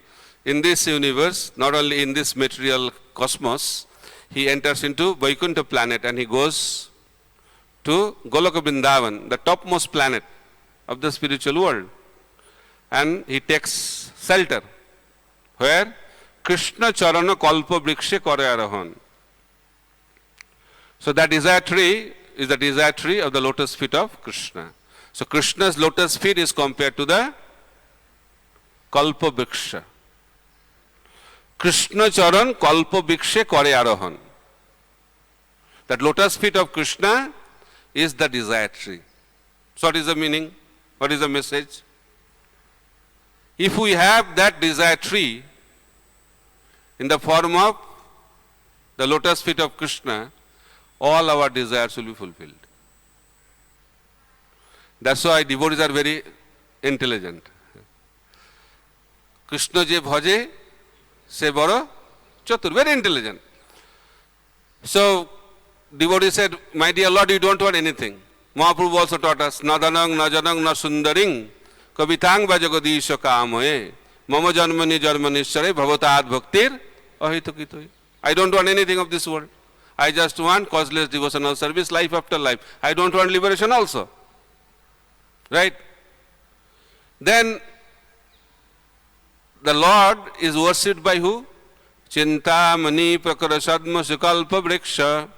in this universe, not only in this material cosmos, he enters into Vaikuntha planet and he goes to Goloka Vrindavan, the topmost planet of the spiritual world. And he takes shelter where Krishna Charana Kalpa Vrikshe Kore Arohan. So that desire tree is the desire tree of the lotus feet of Krishna. So Krishna's lotus feet is compared to the Kalpa Vriksha. Krishna Charan Kalpa Vrikshe Kore Arohan. That lotus feet of Krishna is the desire tree. So what is the meaning? What is the message? If we have that desire tree in the form of the lotus feet of Krishna, all our desires will be fulfilled. That's why devotees are very intelligent. Krishna je bhaje se baro chatur, very intelligent. So devotee said, my dear Lord, you don't want anything. Mahaprabhu also taught us, nadanang, najanang, na sundaring, kavitang vajagadisha kamaye, mama janmani jarmanishare, bhavatad bhaktir, ahitakitoy. I don't want anything of this world. I just want causeless devotional service, life after life. I don't want liberation also. Right? Then the Lord is worshipped by who? Chintamani prakarasadma sukalpa vriksha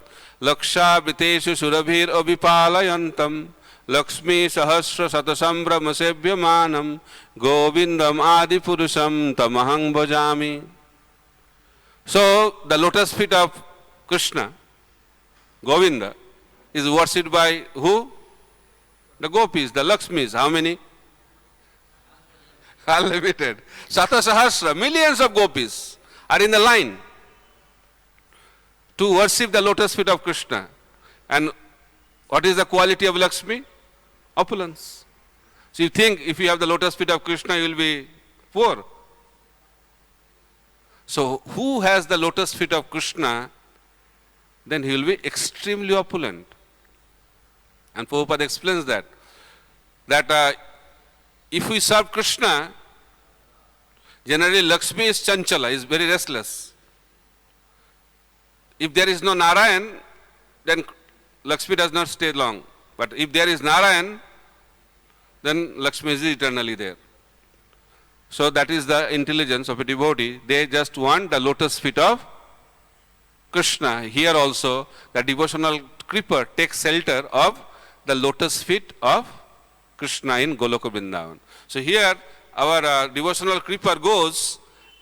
laksha viteshu surabhir abhipalayantam lakshmi sahasra satasambhrama sevyamanam govindam adi purusham tamahang bhajami. So the lotus feet of Krishna, Govinda, is worshipped by who? The gopis, the Lakshmis. How many? Unlimited. Satasahasra, millions of gopis are in the line to worship the lotus feet of Krishna. And what is the quality of Lakshmi? Opulence. So you think if you have the lotus feet of Krishna, you will be poor. So who has the lotus feet of Krishna, then he will be extremely opulent. And Prabhupada explains that if we serve Krishna, generally Lakshmi is chanchala, is very restless. If there is no Narayan, then Lakshmi does not stay long. But if there is Narayan, then Lakshmi is eternally there. So that is the intelligence of a devotee. They just want the lotus feet of Krishna. Here also, the devotional creeper takes shelter of the lotus feet of Krishna in Goloka Vrindavan. So here, our devotional creeper goes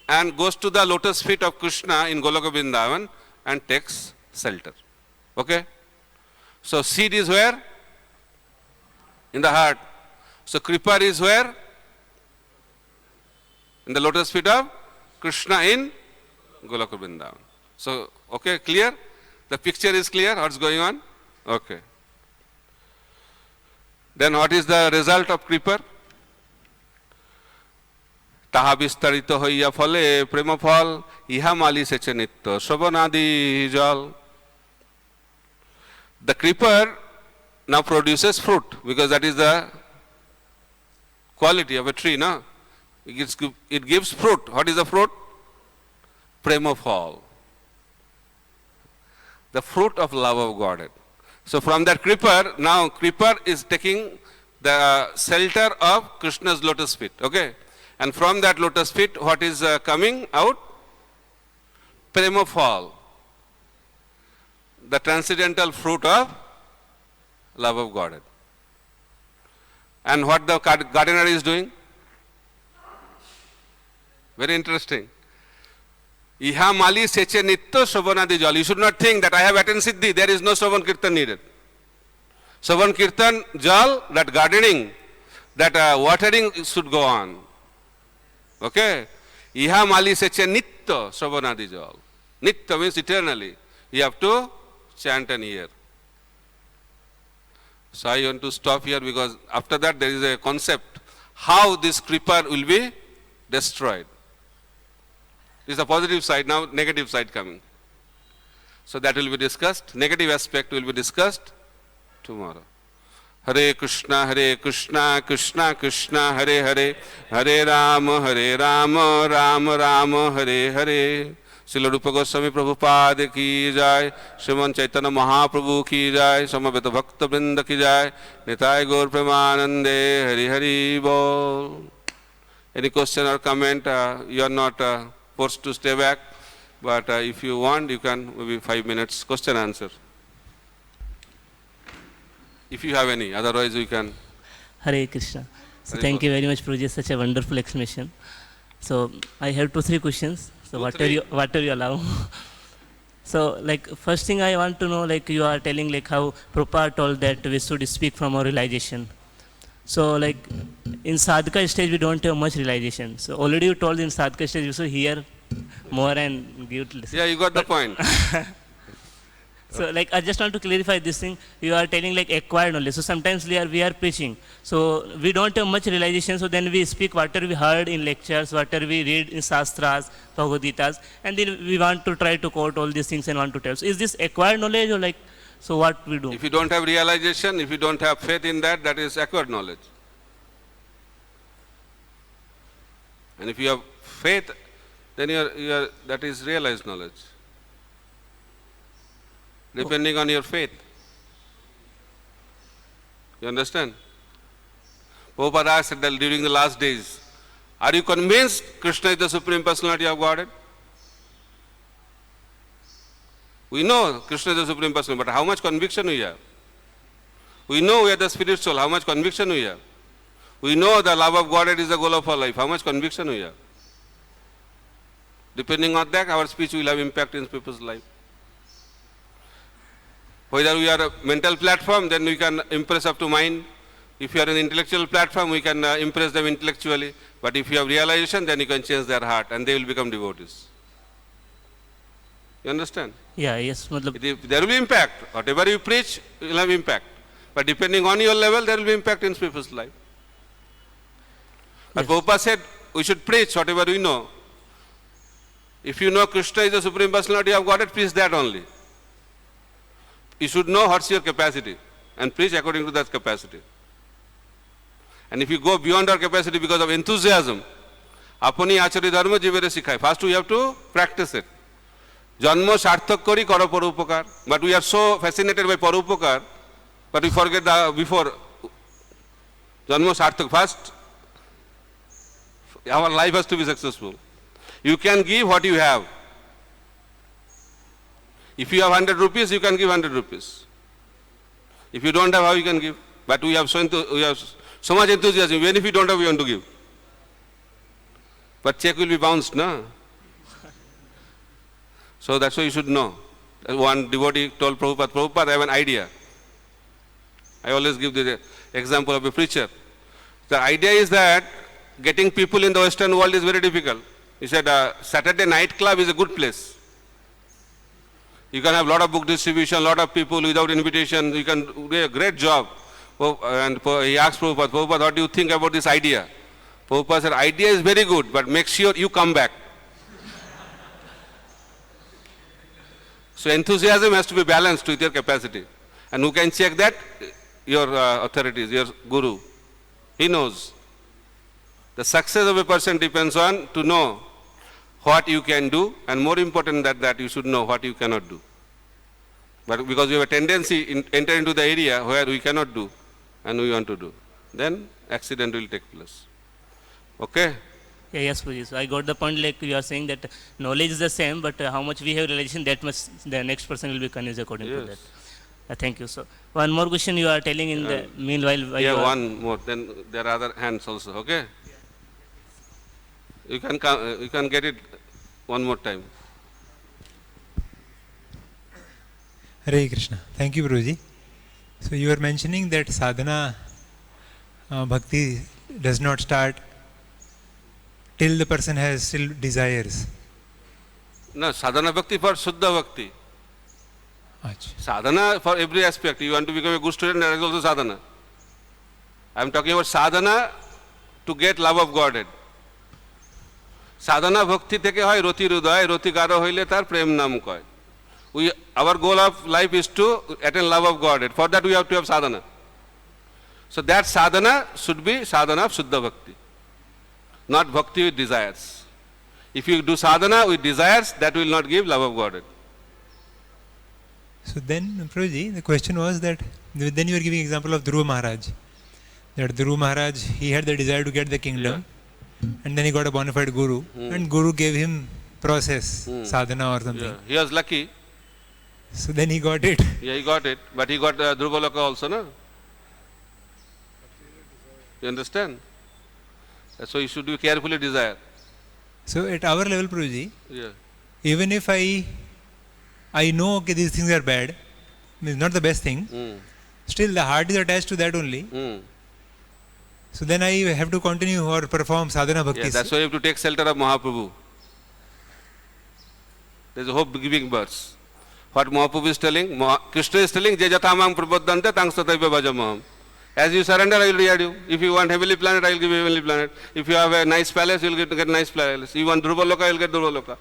to the lotus feet of Krishna in Goloka Vrindavan and takes shelter. Okay? So seed is where? In the heart. So creeper is where? In the lotus feet of Krishna in Golok Vrindavan. So, okay, clear? The picture is clear, what's going on? Okay. Then what is the result of creeper? তাহা বিস্তারিত হইয়া ফলে প্রেম ফল ইহা মালি সেচে নিত্য শোভনাদি জল. The creeper now produces fruit because that is the quality of a tree, no? It gives fruit. What is the fruit? Prema phal. The fruit of love of Godhead. So from that creeper, now creeper is taking the shelter of Krishna's lotus feet. Okay? And from that lotus feet, what is coming out? Prema phal. The transcendental fruit of love of Godhead. And what the gardener is doing? Very interesting. Iha mali seche nitto shobhanadi jal. You should not think that I have attained siddhi, there is no Shravan Kirtan needed. Shravan Kirtan jal, that gardening, that watering should go on. Okay? Iha mali seche nitto shobhanadi jal. Nitto means eternally. You have to chant and hear. So I want to stop here because after that there is a concept how this creeper will be destroyed. This is the positive side, now negative side coming. So that will be discussed. Negative aspect will be discussed tomorrow. Hare Krishna, Krishna Krishna, Hare Hare, Hare Rama, Rama Rama, Hare Hare. Srila Rupa Goswami Prabhupada ki jai, Sriman Chaitanya Mahaprabhu ki jai, Samaveta Bhakta Vrinda ki jai, Nitai Gaur Premanande, Hari Hari Bol. Any question or comment? You are not forced to stay back, but if you want, you can, maybe 5 minutes question answer. If you have any, otherwise we can. Hare Krishna. So thank you very much, Prabhuji, such a wonderful explanation. So I have 2-3 questions. So whatever you allow. So like first thing I want to know, like you are telling like how Prabhupada told that we should speak from our realization. So like in sadhaka stage we don't have much realization. So already you told in sadhaka stage you should hear more and give to listen. Yeah, you got the point. So like I just want to clarify this thing. You are telling like acquired knowledge. So sometimes we are preaching. So we don't have much realization. So then we speak whatever we heard in lectures, whatever we read in Shastras, Bhagavad Gitas, and then we want to try to quote all these things and want to tell. So is this acquired knowledge or like, so what we do? If you don't have realization, if you don't have faith in that, that is acquired knowledge. And if you have faith, then that is realized knowledge. Depending on your faith. You understand? Prabhupada said that during the last days, are you convinced Krishna is the Supreme Personality of Godhead? We know Krishna is the Supreme Personality, but how much conviction we have? We know we are the spirit soul, how much conviction we have? We know the love of Godhead is the goal of our life, how much conviction we have? Depending on that, our speech will have impact in people's life. Whether we are a mental platform, then we can impress up to mind. If you are an intellectual platform, we can impress them intellectually. But if you have realization, then you can change their heart and they will become devotees. You understand? Yeah, yes. There will be impact. Whatever you preach will have impact. But depending on your level, there will be impact in people's life. But Prabhupada said, we should preach whatever we know. If you know Krishna is the Supreme Personality of Godhead, preach that only. You should know what's your capacity and preach according to that capacity. And if you go beyond our capacity because of enthusiasm, apani achari dharma jivere sikhai. First we have to practice it. Janma sarthak kori karo parupakar. But we are so fascinated by parupakar, but we forget the before. Janma sarthak. First, our life has to be successful. You can give what you have. If you have 100 rupees, you can give 100 rupees. If you don't have, how you can give? But we have so much enthusiasm. Even if you don't have, we want to give. But check will be bounced, no? So that's why you should know. One devotee told Prabhupada, I have an idea. I always give the example of a preacher. The idea is that getting people in the Western world is very difficult. He said, Saturday night club is a good place. You can have a lot of book distribution, a lot of people without invitation. You can do a great job. And he asked Prabhupada, what do you think about this idea? Prabhupada said, idea is very good, but make sure you come back. So enthusiasm has to be balanced with your capacity. And who can check that? Your authorities, your guru. He knows. The success of a person depends on to know what you can do, and more important than that, you should know what you cannot do. But because we have a tendency enter into the area where we cannot do and we want to do, then accident will take place. Okay? Yeah, yes, Puji. So I got the point, like you are saying that knowledge is the same, but how much we have realization, that much the next person will be convinced according to that. Thank you. So one more question you are telling in the meanwhile. Yeah, one more. Then there are other hands also. Okay? You can get it one more time. Hare Krishna. Thank you, Guruji. So you were mentioning that sadhana bhakti does not start till the person has still desires. No, sadhana bhakti for Shuddha bhakti. Achha. Sadhana for every aspect. You want to become a good student, that is also sadhana. I am talking about sadhana to get love of Godhead. সাধনা ভক্তি থেকে হয় রতি হৃদয়, রতি গাঢ় হইলে তার প্রেম নাম কয়। Our goal of life is to attain love of Godhead. For that we have to have sadhana. So that sadhana should be sadhana of Shuddha Bhakti, not bhakti with desires. If you do sadhana with desires, that will not give love of Godhead. So then, Prabhuji, the question was that, then you were giving example of Dhruva Maharaj. That Dhruva Maharaj, he had the desire to get the kingdom. Yeah. And then he got a bona fide guru, and guru gave him process, sadhana or something. Yeah. He was lucky. So then he got it. Yeah, he got it. But he got Dhruvaloka also, no? You understand? So you should be carefully desire. So at our level, Prabhuji, yeah. Even if I know okay, these things are bad, it's not the best thing, still the heart is attached to that only. So then I have to continue or perform sadhana bhakti. Yeah, that's why you have to take shelter of Mahaprabhu. There is a hope giving verse. What Mahaprabhu is telling, Krishna is telling, Je jatamam prabodhante tang sataiva bhajamaham. As you surrender, I will reward you. If you want heavenly planet, I will give you heavenly planet. If you have a nice palace, you will get nice palace. You want Dhruvaloka, you will get Dhruvaloka.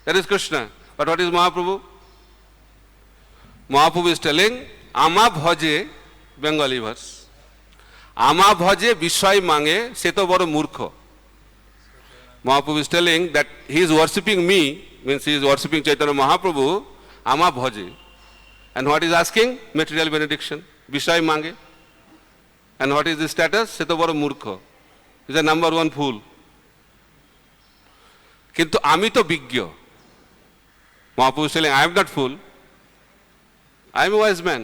That is Krishna. But what is Mahaprabhu? Mahaprabhu is telling, Ama bhaje, Bengali verse. আমা ভজে বিষয় মাঙে সে তো বড় মূর্খ। Mahaprabhu is telling that he is worshipping me, means he is worshipping Chaitanya Mahaprabhu, আমা ভজে. And what is asking? Material benediction. বিষয় মাঙে. And what is the status? সে তো বড় মূর্খ. He is a number one fool. কিন্তু আমি তো বিজ্ঞ। Mahaprabhu is telling, I am not fool. I am a wise man.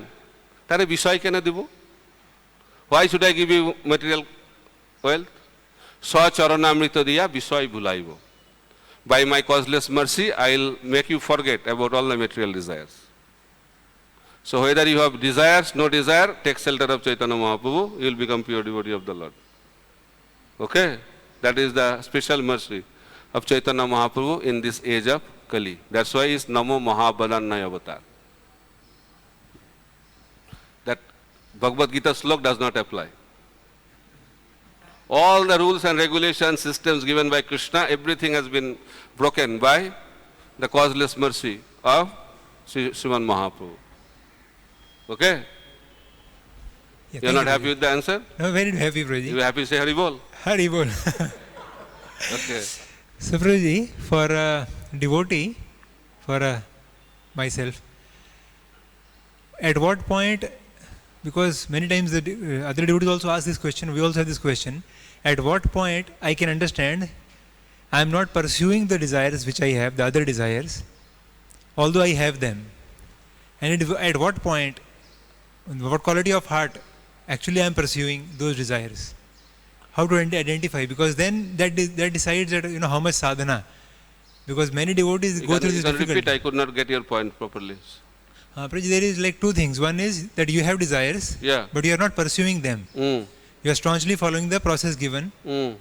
তাহলে বিষয় কেন দিব? Why should I give you material wealth? Sacharanamrita diya bishoy bhulaibo. By my causeless mercy, I will make you forget about all the material desires. So whether you have desires, no desire, take shelter of Chaitanya Mahaprabhu, you will become pure devotee of the Lord. Okay? That is the special mercy of Chaitanya Mahaprabhu in this age of Kali. That's why it's Namo Mahabalanaya Avatar. Bhagavad Gita slok does not apply. All the rules and regulations, systems given by Krishna, everything has been broken by the causeless mercy of Sriman Mahaprabhu. Okay? Yeah, you are not happy with the answer? No, very happy, Prabhuji. You are happy to say Hari Bol? Hari Bol. Okay. So, Prabhuji, for a devotee, for myself, at what point, because many times the other devotees also ask this question, we also have this question, at what point I can understand I am not pursuing the desires which I have, the other desires, although I have them. And at what point, what quality of heart actually I am pursuing those desires. How to identify, because then that decides that, how much sadhana. Because many devotees go through this difficulty. Repeat, I could not get your point properly. Prabhuji, there is like two things. One is that you have desires, but you are not pursuing them. You are staunchly following the process given,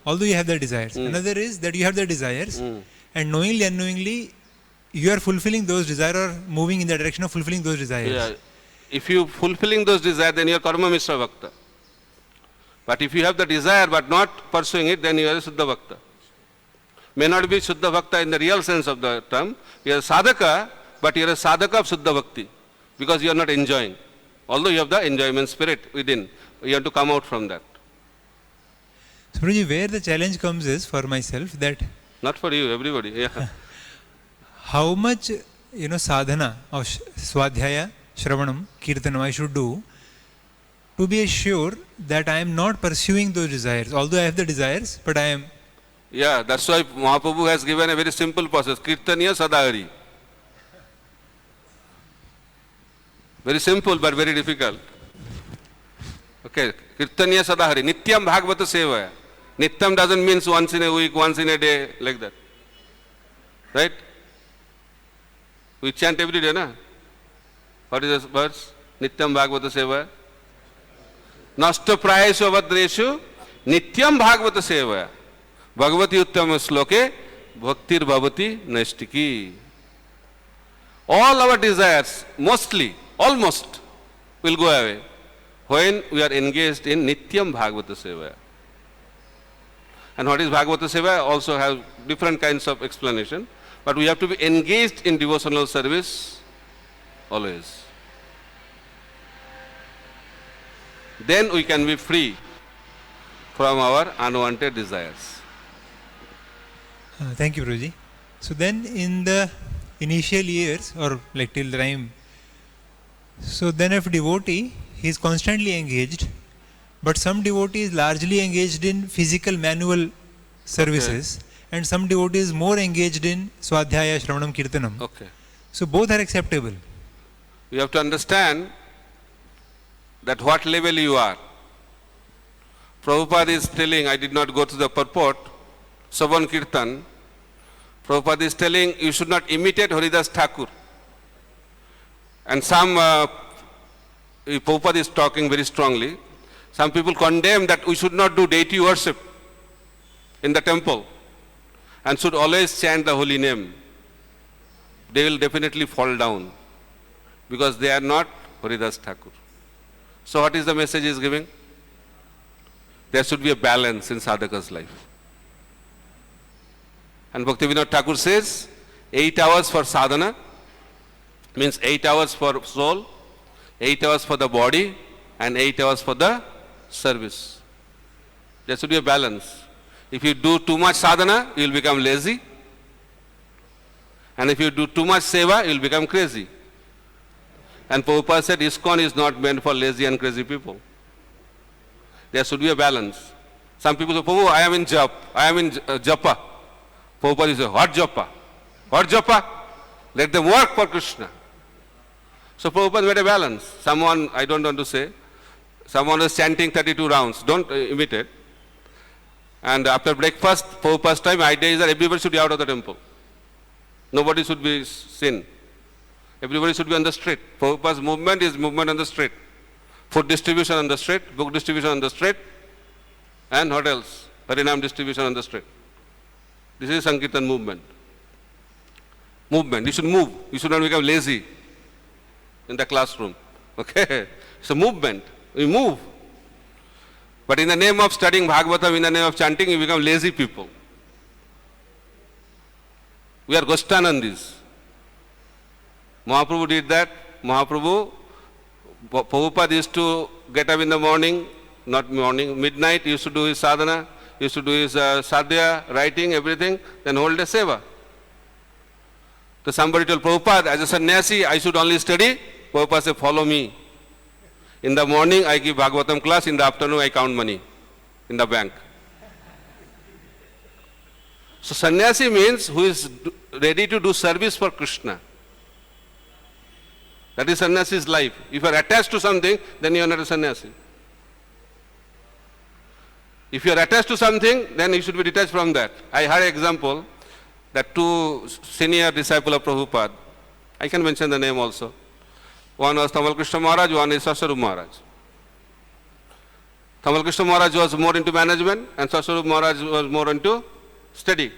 although you have the desires. Another is that you have the desires, and knowingly, unknowingly, you are fulfilling those desires or moving in the direction of fulfilling those desires. Yeah. If you fulfilling those desires, then you are karma mishra bhakta. But if you have the desire but not pursuing it, then you are a Shuddha Bhakta. May not be Shuddha Bhakta in the real sense of the term. You are a sadhaka, but you are a sadhaka of Shuddha Bhakti, because you are not enjoying. Although you have the enjoyment spirit within, you have to come out from that. So, Guruji, where the challenge comes is for myself that Not for you, everybody. Yeah. how much sadhana of swadhyaya, shravanam, kirtanam I should do to be sure that I am not pursuing those desires. Although I have the desires, but I am. Yeah, that's why Mahaprabhu has given a very simple process. Kirtaniya Sadahari. Very simple but very difficult. Okay, Kirtaniya Sadahari. Nityam Bhagavata Sevaya. Nityam doesn't mean once in a week, once in a day, like that. Right? We chant every day, na? What is this verse? Nityam Bhagavata Sevaya. Nashta Prayeshu Avadreshu Nityam Bhagavata Sevaya. Bhagavati Uttama Sloke Bhaktir Bhavati Naistiki. All our desires, mostly, almost, will go away when we are engaged in Nityam Bhagavata Sevaya. And what is Bhagavata Sevaya also have different kinds of explanation. But we have to be engaged in devotional service always. Then we can be free from our unwanted desires. Thank you, Guruji. So then in the initial years, or like till the time, so then if devotee, he is constantly engaged, but some devotee is largely engaged in physical manual services, and some devotee is more engaged in swadhyaya, shravanam, kirtanam. Okay. So both are acceptable. You have to understand that what level you are. Prabhupada is telling, I did not go to the purport, Savan Kirtan. Prabhupada is telling you should not imitate Haridas Thakur. And some, Prabhupada is talking very strongly, some people condemn that we should not do deity worship in the temple and should always chant the holy name. They will definitely fall down because they are not Haridas Thakur. So what is the message he is giving? There should be a balance in sadhaka's life. And Bhaktivinoda Thakur says, 8 hours for sadhana, means 8 hours for soul, 8 hours for the body, and 8 hours for the service. There should be a balance. If you do too much sadhana, you will become lazy. And if you do too much seva, you will become crazy. And Prabhupada said, ISKCON is not meant for lazy and crazy people. There should be a balance. Some people say, Prabhu, I am in japa. Prabhupada says, what japa? What japa? Let them work for Krishna. So Prabhupada made a balance. Someone, I don't want to say, someone was chanting 32 rounds. Don't imitate. And after breakfast, Prabhupada's time, idea is that everybody should be out of the temple. Nobody should be seen. Everybody should be on the street. Prabhupada's movement is movement on the street. Food distribution on the street, book distribution on the street, and what else? Harinam distribution on the street. This is Sankirtan movement. Movement. You should move. You should not become lazy in the classroom. Okay? It's a movement. We move. But in the name of studying Bhagavatam, in the name of chanting, you become lazy people. We are Goshtanandis. Mahaprabhu did that. Prabhupada used to get up in the morning, not morning, midnight, he used to do his sadhana, he used to do his sadhya, writing, everything, then hold a seva. So somebody told Prabhupada, as a sannyasi, I should only study. Prabhupada said, follow me. In the morning, I give Bhagavatam class, in the afternoon, I count money in the bank. So sannyasi means who is ready to do service for Krishna. That is sannyasi's life. If you are attached to something, then you are not a sannyasi. If you are attached to something, then you should be detached from that. I had an example that two senior disciples of Prabhupada, I can mention the name also. One was Tamal Krishna Maharaj, one is Sasaru Maharaj. Tamal Krishna Maharaj was more into management and Satsvarup Maharaj was more into study.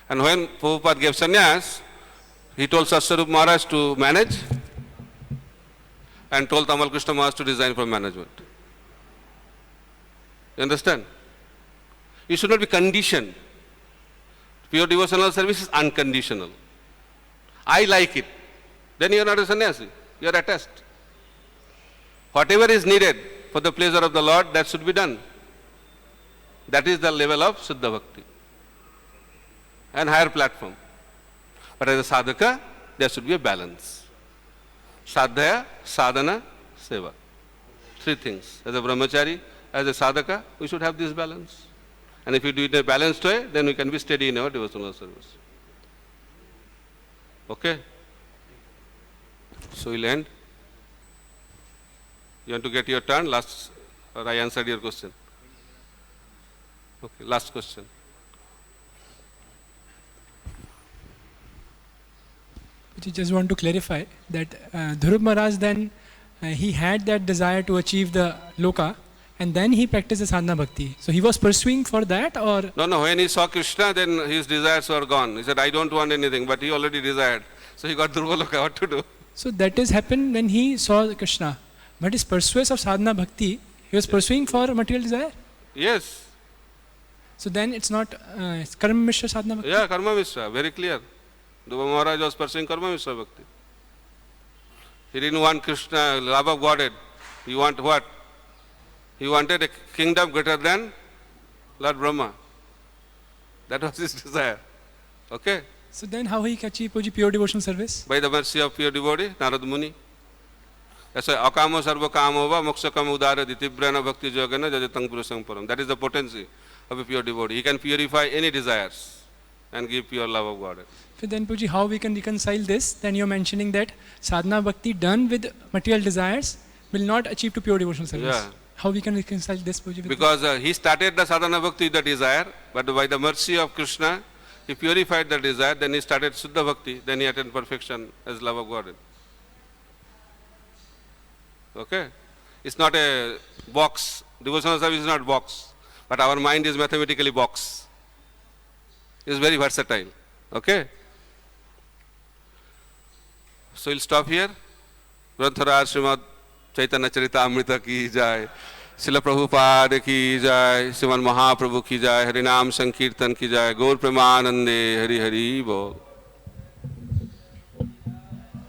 And when Prabhupada gave sannyas, he told Satsvarup Maharaj to manage and told Tamal Krishna Maharaj to resign from management. You understand? You should not be conditioned. Pure devotional service is unconditional. I like it. Then you are not a sannyasi. You are attached. Whatever is needed for the pleasure of the Lord, that should be done. That is the level of Siddha Bhakti and higher platform. But as a sadhaka, there should be a balance. Sadhaya, sadhana, seva. Three things. As a brahmachari, as a sadhaka, we should have this balance. And if we do it in a balanced way, then we can be steady in our devotional service. Okay? So we'll end. You want to get your turn? Last, or I answered your question? Okay, last question. I just want to clarify that Dhruv Maharaj then, he had that desire to achieve the loka, and then he practiced the sadhana bhakti. So he was pursuing for that, or? No, when he saw Krishna, then his desires were gone. He said, I don't want anything, but he already desired. So he got Dhruva-loka, what to do? So that has happened when he saw Krishna. But his pursuit of sadhana bhakti, he was pursuing for material desire? Yes. So then it's not it's karma mishra sadhana bhakti? Yeah, karma mishra, very clear. Dhruva Maharaj was pursuing karma mishra bhakti. He didn't want Krishna, love of Godhead. He wanted what? He wanted a kingdom greater than Lord Brahma. That was his desire. Okay? So then how he achieved pure devotional service? By the mercy of pure devotee, Narad Muni. That's why akamo sarva kamova mokshakam udara ditibrana bhakti jogana jajatang purusam param. That is the potency of a pure devotee. He can purify any desires and give pure love of God. So then Puji, how we can reconcile this? Then you're mentioning that sadhana bhakti done with material desires will not achieve to pure devotional service. Yeah. How we can reconcile this, Puji? Because he started the sadhana bhakti with the desire, but by the mercy of Krishna, he purified the desire, then he started Siddha Bhakti, then he attained perfection as love of God. Okay? It's not a box. Devotional service is not box, but our mind is mathematically box. It's very versatile. Okay? So we'll stop here. Grantharaj Srimad Chaitanya Charitamrita ki jai. Srila Prabhupada ki jai, Sriman Mahaprabhu ki jai, Harinam Sankirtan ki jai, Gaur Premanande, Hari Hari Bol.